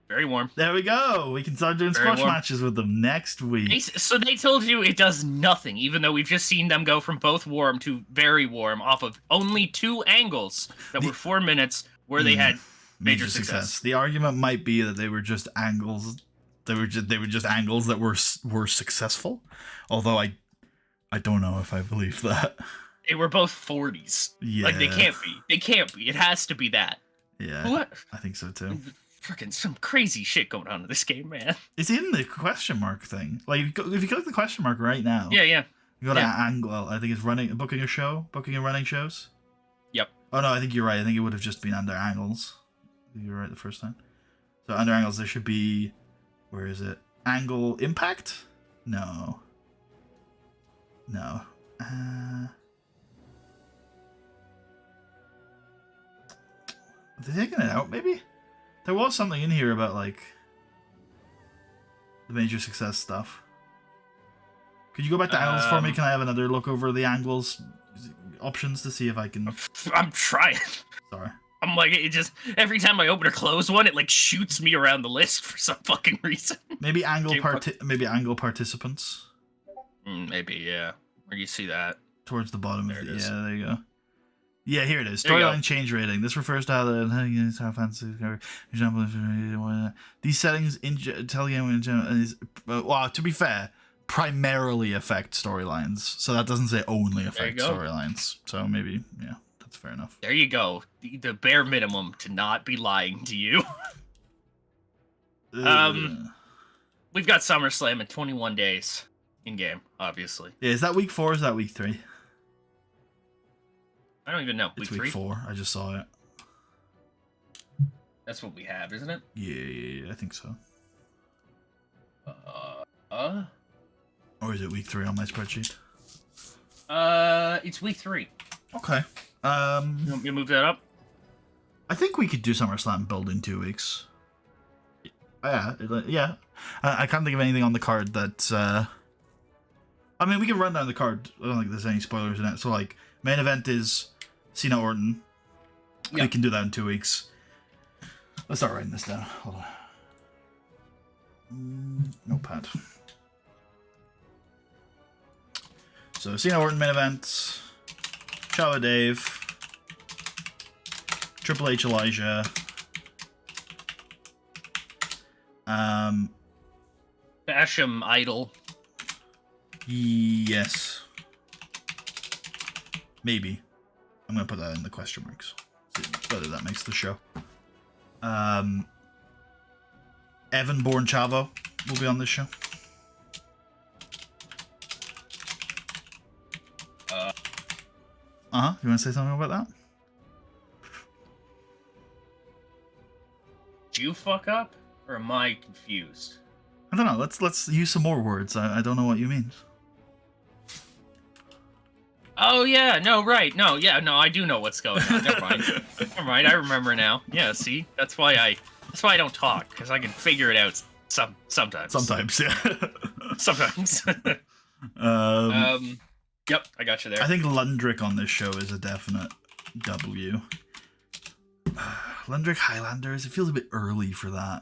B: Very warm.
A: There we go. We can start doing squash matches with them next week.
B: So they told you it does nothing, even though we've just seen them go from both warm to very warm off of only 2 angles that were 4 minutes where they had major success.
A: The argument might be that they were just angles. They were just angles that were successful. Although I don't know if I believe that.
B: They were both 40s.
A: Yeah.
B: Like, they can't be. They can't be. It has to be that.
A: Yeah.
B: What?
A: I think so too.
B: Freaking some crazy shit going on in this game, man.
A: It's in the question mark thing. Like, if you click the question mark right now.
B: Yeah. You
A: go to angle. I think it's booking and running shows.
B: Yep.
A: Oh no, I think you're right. I think it would have just been under angles. You were right the first time. So under angles, there should be. Where is it? Angle impact? No. Are they taking it out, maybe? There was something in here about, like, the major success stuff. Could you go back to angles for me? Can I have another look over the angles options to see if I can...
B: I'm trying.
A: Sorry.
B: I'm like, it just... Every time I open or close one, it, like, shoots me around the list for some fucking reason.
A: Maybe angle participants?
B: Maybe, yeah. Where do you see that?
A: Towards the bottom. There it is. Yeah, there you go. Yeah, here it is. Storyline change rating. This refers to how the example. These settings in Telegame in general is, well, to be fair, primarily affect storylines. So that doesn't say only affect storylines. So maybe, yeah, that's fair enough.
B: There you go. The bare minimum to not be lying to you. We've got SummerSlam in 21 days in game, obviously.
A: Yeah, is that week 4 or is that week 3?
B: I don't even know.
A: It's week 4. I just saw it.
B: That's what we have, isn't it?
A: Yeah, I think so.
B: Or
A: is it week 3 on my spreadsheet?
B: It's week 3.
A: Okay.
B: You want me to move that up?
A: I think we could do SummerSlam build in 2 weeks. Yeah. I can't think of anything on the card that. I mean, we can run down the card. I don't think there's any spoilers in it. So, like, main event is Cena Orton. Yep. We can do that in 2 weeks. Let's start writing this down. Hold on. Notepad. So, Cena Orton main event. Chavo Dave. Triple H Elijah.
B: Basham Idol.
A: Yes. Maybe. I'm gonna put that in the question marks. See whether that makes the show. Evan Born Chavo will be on this show. You want to say something about that?
B: Did you fuck up, or am I confused?
A: I don't know. Let's use some more words. I don't know what you mean.
B: Oh yeah, no, right, no, yeah, no, I do know what's going on. Never mind. Never mind. I remember now. Yeah, see, that's why I don't talk, because I can figure it out sometimes.
A: Sometimes, yeah.
B: Sometimes. Yep, I got you there.
A: I think Lundrick on this show is a definite W. Lundrick Highlanders, it feels a bit early for that.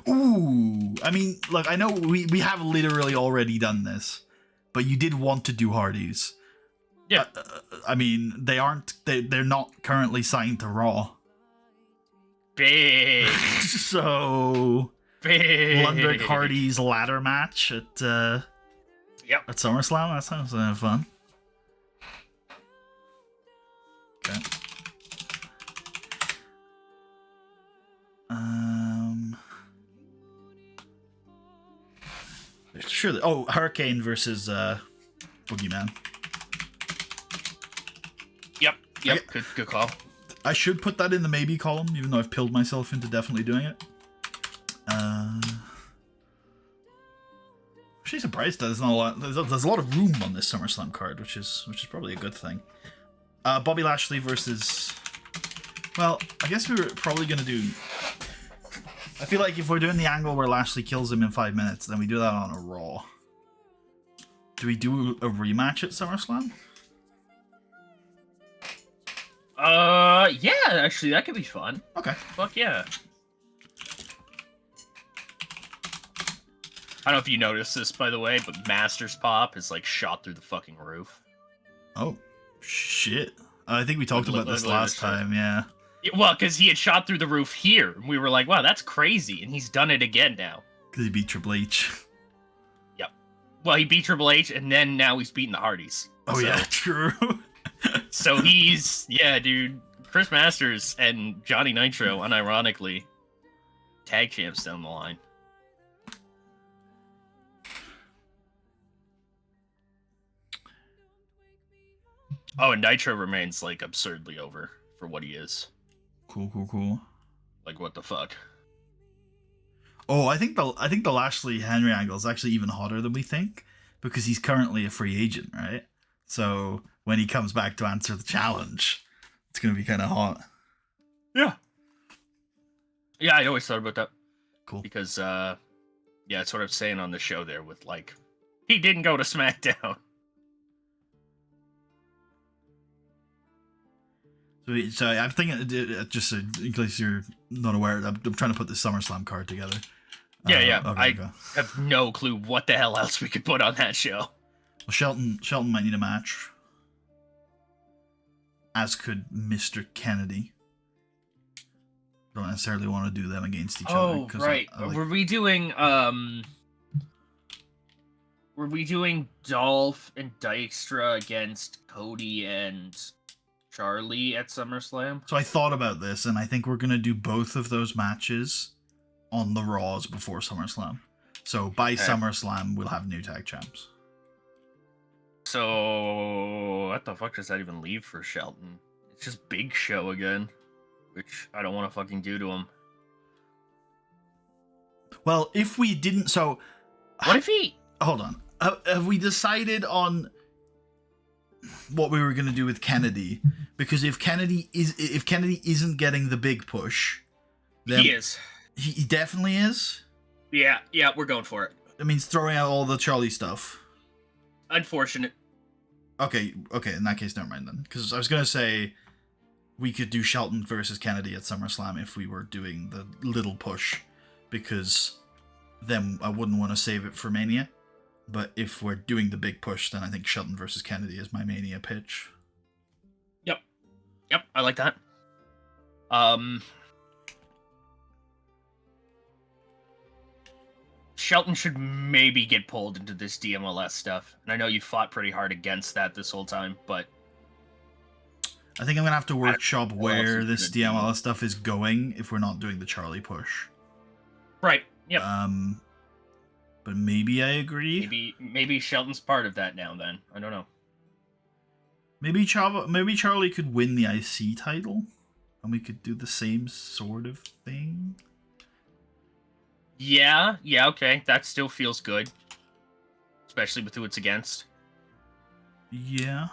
A: Ooh, I mean, look, I know we have literally already done this, but you did want to do Hardys.
B: Yeah.
A: I mean, they're not currently signed to Raw.
B: Big.
A: So,
B: Big.
A: Lundrick Hardys ladder match at
B: Yep.
A: At SummerSlam? That sounds fun. Okay. Sure. Oh, Hurricane versus Boogeyman.
B: Yep. Good call.
A: I should put that in the maybe column, even though I've pilled myself into definitely doing it. Actually surprised that there's not a lot. There's a lot of room on this SummerSlam card, which is probably a good thing. Bobby Lashley versus. Well, I guess we were probably gonna do. I feel like if we're doing the angle where Lashley kills him in 5 minutes, then we do that on a Raw. Do we do a rematch at SummerSlam?
B: Yeah, actually, that could be fun.
A: Okay.
B: Fuck yeah. I don't know if you noticed this, by the way, but Master's Pop is, like, shot through the fucking roof.
A: Oh, shit. I think we talked about this last time, yeah.
B: Well, because he had shot through the roof here, and we were like, wow, that's crazy, and he's done it again now.
A: Because he beat Triple H.
B: Yep. Well, he beat Triple H, and then now he's beating the Hardys.
A: Oh, so, yeah, true.
B: So he's, yeah, dude, Chris Masters and Johnny Nitro, unironically, tag champs down the line. Oh, and Nitro remains, like, absurdly over for what he is.
A: Cool.
B: Like, what the fuck?
A: Oh, I think the Lashley Henry angle is actually even hotter than we think, because he's currently a free agent, right? So when he comes back to answer the challenge, it's gonna be kind of hot.
B: Yeah. Yeah, I always thought about that.
A: Cool.
B: Because, yeah, it's what I was saying on the show there with, like, he didn't go to SmackDown.
A: So I'm thinking, just in case you're not aware, I'm trying to put this SummerSlam card together.
B: Yeah.
A: Okay,
B: I have no clue what the hell else we could put on that show.
A: Well, Shelton might need a match. As could Mr. Kennedy. Don't necessarily want to do them against each other.
B: Oh, right. Were we doing Dolph and Dykstra against Cody and Charlie at SummerSlam?
A: So I thought about this, and I think we're going to do both of those matches on the Raws before SummerSlam. So by SummerSlam, we'll have new tag champs.
B: So what the fuck does that even leave for Shelton? It's just Big Show again, which I don't want to fucking do to him.
A: Well, if we didn't, so
B: what if he?
A: Hold on. Have we decided on what we were going to do with Kennedy? Because if Kennedy isn't getting the big push, then
B: he is.
A: He definitely is.
B: Yeah, we're going for it.
A: It means throwing out all the Charlie stuff.
B: Unfortunate.
A: Okay. In that case, never mind then. Because I was gonna say we could do Shelton versus Kennedy at SummerSlam if we were doing the little push, because then I wouldn't want to save it for Mania. But if we're doing the big push, then I think Shelton versus Kennedy is my Mania pitch.
B: Yep, I like that. Shelton should maybe get pulled into this DMLS stuff. And I know you fought pretty hard against that this whole time, but
A: I think I'm going to have to workshop where this DMLS stuff is going if we're not doing the Charlie push.
B: Right. Yep.
A: But maybe I agree.
B: Maybe Shelton's part of that now. Then I don't know.
A: Maybe Charlie could win the IC title, and we could do the same sort of thing.
B: Yeah. Yeah. Okay. That still feels good, especially with who it's against.
A: Yeah.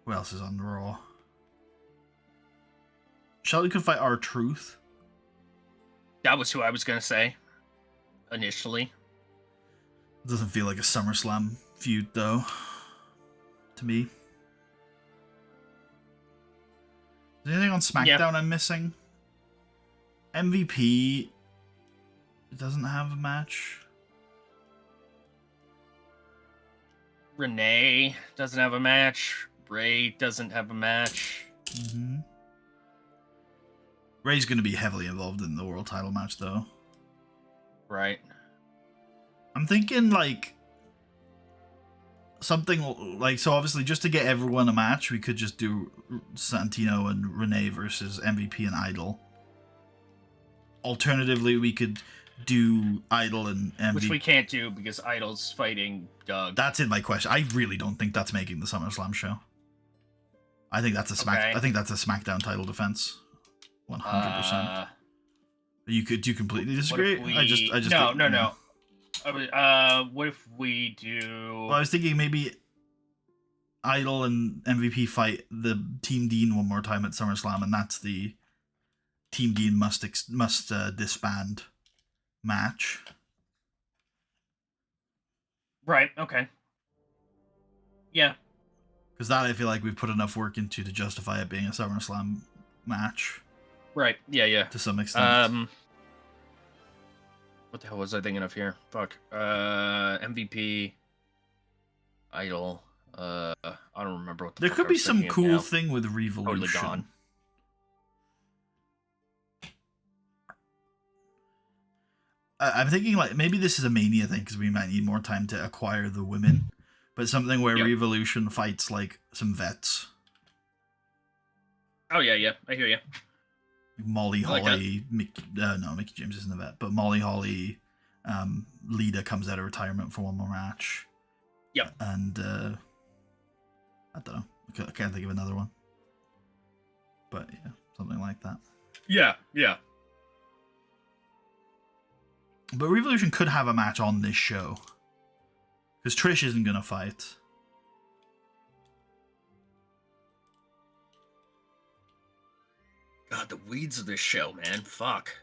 A: Who else is on the Raw? Shelton could fight R-Truth.
B: That was who I was gonna say initially.
A: It doesn't feel like a SummerSlam feud, though, to me. Is there anything on SmackDown I'm missing? MVP doesn't have a match.
B: Renee doesn't have a match. Ray doesn't have a match.
A: Mm-hmm. Ray's going to be heavily involved in the world title match, though.
B: Right.
A: I'm thinking, like, something like, so obviously just to get everyone a match, we could just do Santino and Renee versus MVP and Idol. Alternatively, we could do Idol and MVP.
B: Which we can't do because Idol's fighting Doug.
A: That's in my question. I really don't think that's making the SummerSlam show. I think that's a I think that's a SmackDown title defense. 100%. Do you completely disagree? I just
B: no. What if we do?
A: Well, I was thinking maybe Idol and MVP fight the Team Dean one more time at SummerSlam, and that's the Team Dean must disband match.
B: Right. Okay. Yeah.
A: Because that I feel like we've put enough work into to justify it being a SummerSlam match.
B: Right. Yeah.
A: To some extent.
B: What the hell was I thinking of here? Fuck. MVP. Idol. I don't remember what the
A: there could be some cool thing with Revolution.
B: Totally gone.
A: I'm thinking like maybe this is a Mania thing because we might need more time to acquire the women, but something where Revolution fights like some vets.
B: Oh yeah, I hear you.
A: Molly Holly, Mickey James isn't a vet, but Molly Holly, Lita comes out of retirement for one more match.
B: Yep.
A: And I don't know, I can't think of another one, but yeah, something like that.
B: Yeah.
A: But Revolution could have a match on this show. Because Trish isn't going to fight.
B: God, the weeds of this show, man. Fuck.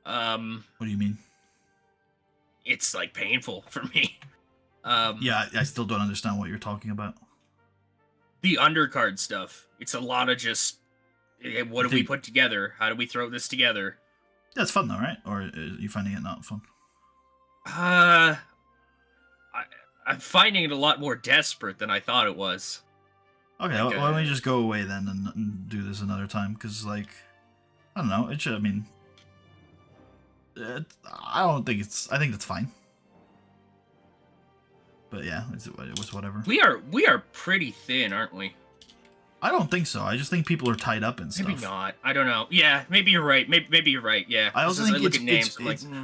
A: What do you mean?
B: It's, like, painful for me.
A: Yeah, I still don't understand what you're talking about.
B: The undercard stuff. It's a lot of just, what do we put together? How do we throw this together?
A: Yeah, it's fun though, right? Or are you finding it not fun?
B: I'm finding it a lot more desperate than I thought it was.
A: Okay, why don't we just go away then and do this another time? Because, like, I don't know. It should, I mean, I think that's fine. But yeah, it was whatever.
B: We are pretty thin, aren't we?
A: I don't think so. I just think people are tied up in stuff.
B: Maybe not. I don't know. Yeah, maybe you're right. Maybe you're right. Yeah.
A: I also think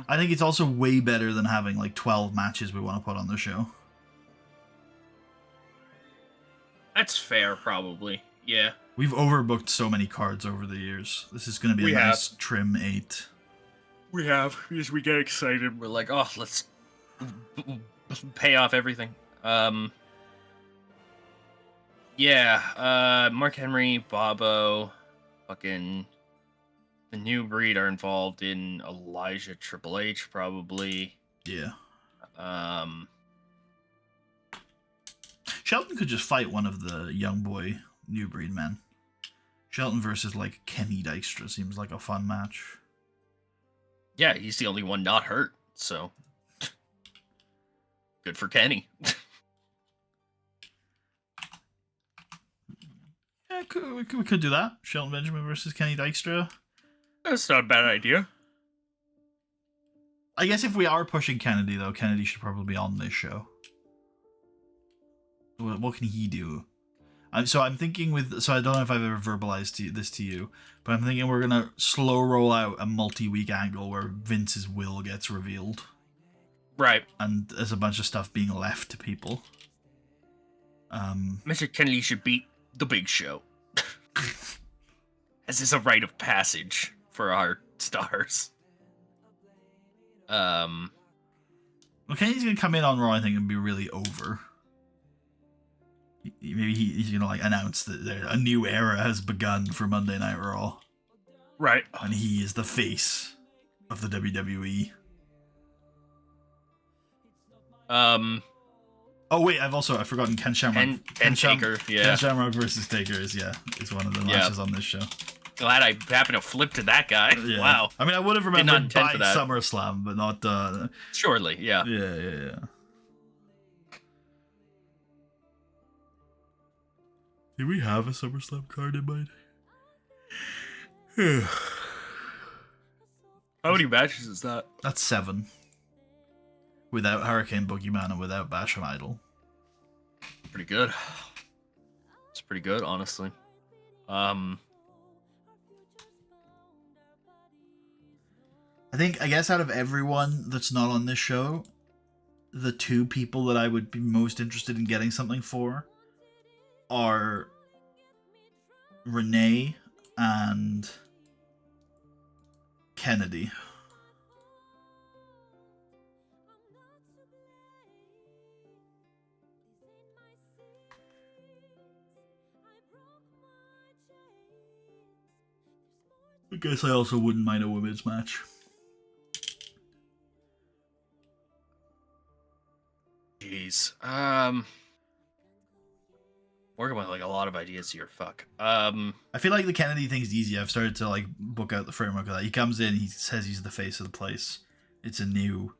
A: I think it's also way better than having like 12 matches we want to put on the show.
B: That's fair, probably. Yeah.
A: We've overbooked so many cards over the years. This is going to be a nice trim 8.
B: We have, because we get excited. We're like, oh, let's pay off everything. Yeah, Mark Henry, Bobo, fucking the New Breed are involved in Elijah Triple H, probably.
A: Yeah.
C: Shelton could just fight one of the young boy New Breed men. Shelton versus, like, Kenny Dykstra seems like a fun match.
B: Yeah, he's the only one not hurt, so good for Kenny.
C: Yeah, we could do that. Shelton Benjamin versus Kenny Dykstra.
B: That's not a bad idea.
C: I guess if we are pushing Kennedy, though, Kennedy should probably be on this show. What can he do?
A: I'm thinking so I don't know if I've ever verbalized this to you, but I'm thinking we're gonna slow roll out a multi-week angle where Vince's will gets revealed.
B: Right.
A: And there's a bunch of stuff being left to people.
B: Mr. Kennedy should beat the Big Show. As is a rite of passage for our stars.
A: Okay, he's gonna come in on Raw, I think, and be really over. Maybe he's gonna like announce that a new era has begun for Monday Night Raw.
B: Right.
A: And he is the face of the WWE. Oh wait, I've forgotten Ken Shamrock.
B: Ken Taker, yeah.
A: Ken Shamrock versus Taker is one of the matches on this show.
B: Glad I happened to flip to that guy. Yeah. Wow.
A: I mean, I would have remembered by SummerSlam, but not.
B: Surely, yeah.
A: Yeah. Do we have a SummerSlam card in mind?
B: How many matches is that?
A: That's 7. Without Hurricane Boogeyman and without Basham Idol.
B: Pretty good. It's pretty good, honestly.
A: I guess out of everyone that's not on this show, the 2 people that I would be most interested in getting something for are Renee and Kennedy. I guess I also wouldn't mind a women's match.
B: Jeez. Working with like a lot of ideas here. Fuck.
A: I feel like the Kennedy thing's easy. I've started to like book out the framework of that. He comes in, he says he's the face of the place. It's a new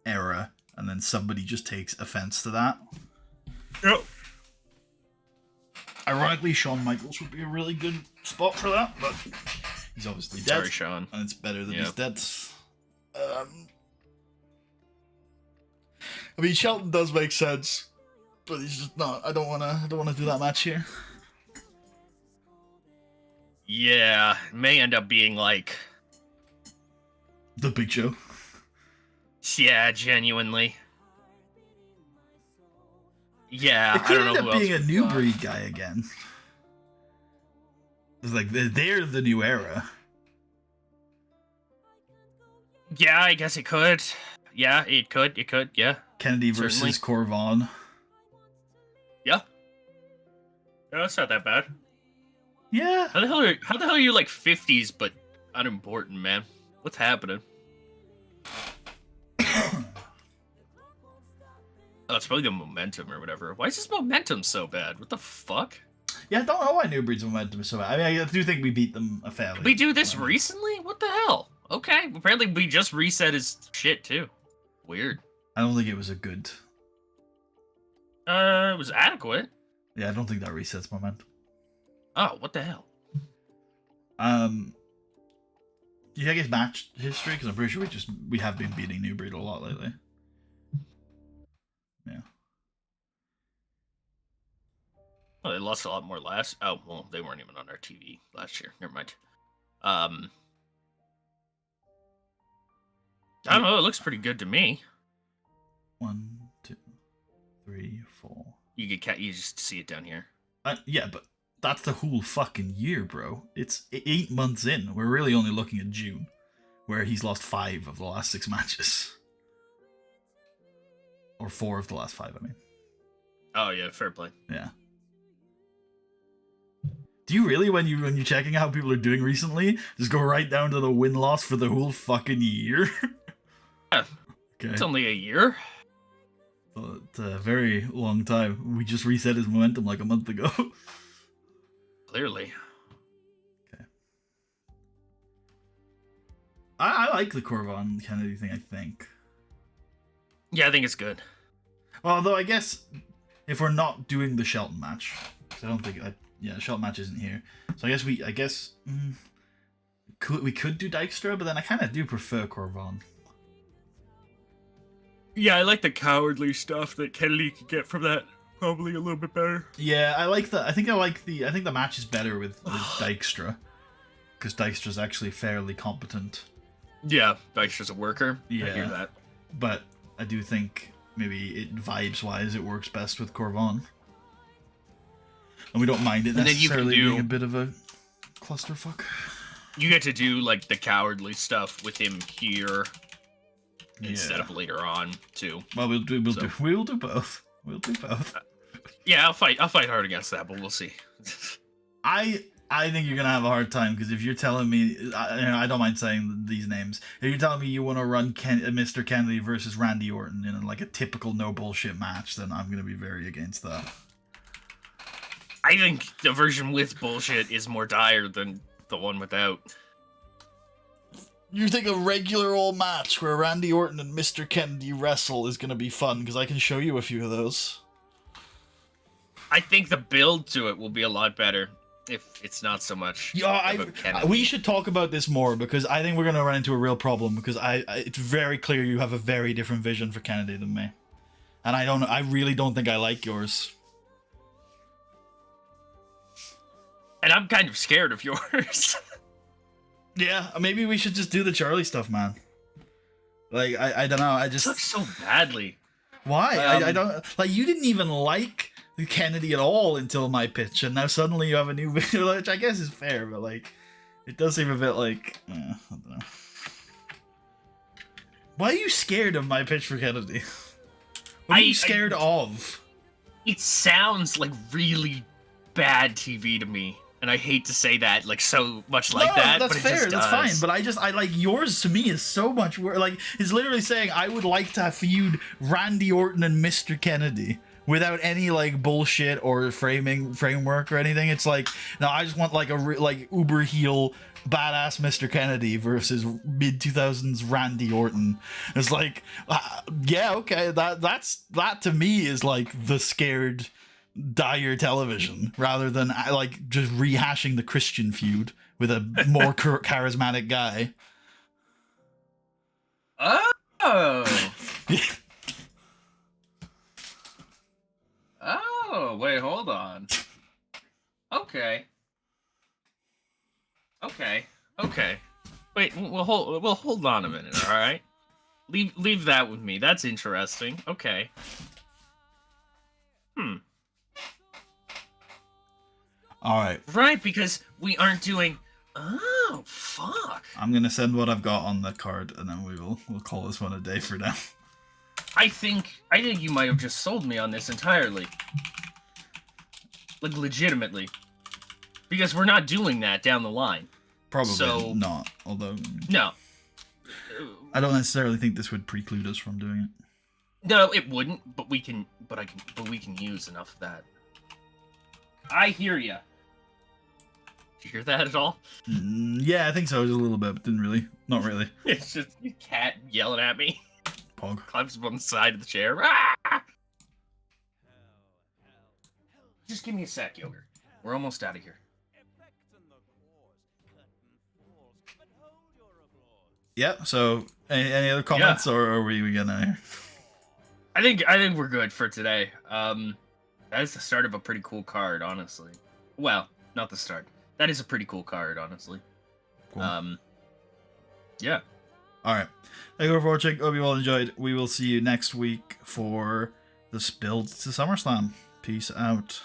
A: era, and then somebody just takes offense to that.
B: Yep.
A: Ironically, Shawn Michaels would be a really good spot for that, but he's obviously dead.
B: Sorry, Shawn.
A: And it's better that he's dead. I mean, Shelton does make sense, but he's just not. I don't wanna do that match here.
B: Yeah, it may end up being like
A: the Big Show.
B: Yeah, genuinely. Yeah,
A: it could
B: I don't know
A: end up being a new breed guy again. It's like they're the new era.
B: Yeah, I guess it could. Yeah, it could. Yeah.
A: Kennedy versus Corvon.
B: Yeah. Yeah, that's not that bad.
A: Yeah.
B: How the hell are you like 50s but unimportant, man? What's happening? Oh, it's probably the momentum or whatever. Why is this momentum so bad? What the fuck?
A: Yeah, I don't know why New Breed's momentum is so bad. I mean, I do think we beat them fairly.
B: Did we do this recently? What the hell? Okay, apparently we just reset his shit too. Weird.
A: I don't think it was a good...
B: It was adequate.
A: Yeah, I don't think that resets momentum.
B: Oh, what the hell?
A: Do you think it's match history? Because I'm pretty sure we have been beating New Breed a lot lately. Yeah.
B: Oh, they lost a lot more last. Oh, well, they weren't even on our TV last year. Never mind. I don't know. It looks pretty good to me.
A: 1, 2, 3, 4.
B: You just see it down here.
A: Yeah, but that's the whole fucking year, bro. It's 8 months in. We're really only looking at June, where he's lost 5 of the last 6 matches. Or 4 of the last 5, I mean.
B: Oh yeah, fair play.
A: Yeah. Do you really, when you're checking how people are doing recently, just go right down to the win-loss for the whole fucking year?
B: Yeah.
A: Okay.
B: It's only a year.
A: It's a very long time. We just reset his momentum like a month ago.
B: Clearly.
A: Okay. I like the Corvon Kennedy thing, I think.
B: Yeah, I think it's good.
A: Although I guess if we're not doing the Shelton match, I don't think the Shelton match isn't here. So I guess we could do Dykstra, but then I kind of do prefer Corvon.
B: Yeah, I like the cowardly stuff that Kennedy could get from that. probably a little bit better.
A: Yeah, I think the match is better with Dykstra, because Dykstra's actually fairly competent.
B: Yeah, Dykstra's a worker.
A: Yeah,
B: I hear that.
A: But I do think maybe vibes wise it works best with Corvon. And we don't mind it necessarily being a bit of a clusterfuck.
B: You get to do like the cowardly stuff with him here instead of later on too.
A: Well, we'll do both. We'll do both.
B: Yeah, I'll fight hard against that, but we'll see.
A: I think you're gonna have a hard time, because if you're telling me, I don't mind saying these names. If you're telling me you want to run Mr. Kennedy versus Randy Orton in like a typical no bullshit match, then I'm gonna be very against that.
B: I think the version with bullshit is more dire than the one without.
A: You think a regular old match where Randy Orton and Mr. Kennedy wrestle is going to be fun? Because I can show you a few of those.
B: I think the build to it will be a lot better if it's not so much about Kennedy.
A: We should talk about this more, because I think we're going to run into a real problem, because it's very clear you have a very different vision for Kennedy than me. And I really don't think I like yours.
B: And I'm kind of scared of yours.
A: Yeah, maybe we should just do the Charlie stuff, man. Like, I don't know, I just...
B: It sucks so badly.
A: Why? I don't... Like, you didn't even like Kennedy at all until my pitch, and now suddenly you have a new video, which I guess is fair, but, like, it does seem a bit like... I don't know. Why are you scared of my pitch for Kennedy? What are you scared of?
B: It sounds like really bad TV to me. And I hate to say that, like, so much like that,
A: that's
B: but it
A: fair,
B: just
A: that's
B: does.
A: fine. But I like, yours to me is so much worse. Like, it's literally saying, I would like to feud Randy Orton and Mr. Kennedy without any, like, bullshit or framework or anything. It's like, no, I just want, like, like, uber heel badass Mr. Kennedy versus mid-2000s Randy Orton. It's like, yeah, okay, that to me is, like, the scared... dire television, rather than like just rehashing the Christian feud with a more charismatic guy.
B: Oh. Oh, wait, hold on. Okay. Wait, we'll hold on a minute, all right? Leave that with me. That's interesting. Okay.
A: Alright.
B: Right, because we aren't doing... Oh, fuck.
A: I'm gonna send what I've got on the card, and then we'll call this one a day for now.
B: I think you might have just sold me on this entirely. Like, legitimately. Because we're not doing that down the line.
A: Probably not, although...
B: No.
A: I don't necessarily think this would preclude us from doing it.
B: No, it wouldn't, but we can use enough of that. I hear ya. Did you hear that at all?
A: Yeah, I think so, just a little bit, but not really.
B: It's just a cat yelling at me.
A: Pog.
B: Climbs up on the side of the chair. Ah! Just give me a sec, Yogurt. We're almost out of here.
A: Yeah, so any other comments, or are we gonna...
B: I think we're good for today. That is the start of a pretty cool card, honestly. Well, not the start. That is a pretty cool card, honestly.
A: Cool.
B: Yeah.
A: Alright. Thank you for watching. Hope you all enjoyed. We will see you next week for the build to SummerSlam. Peace out.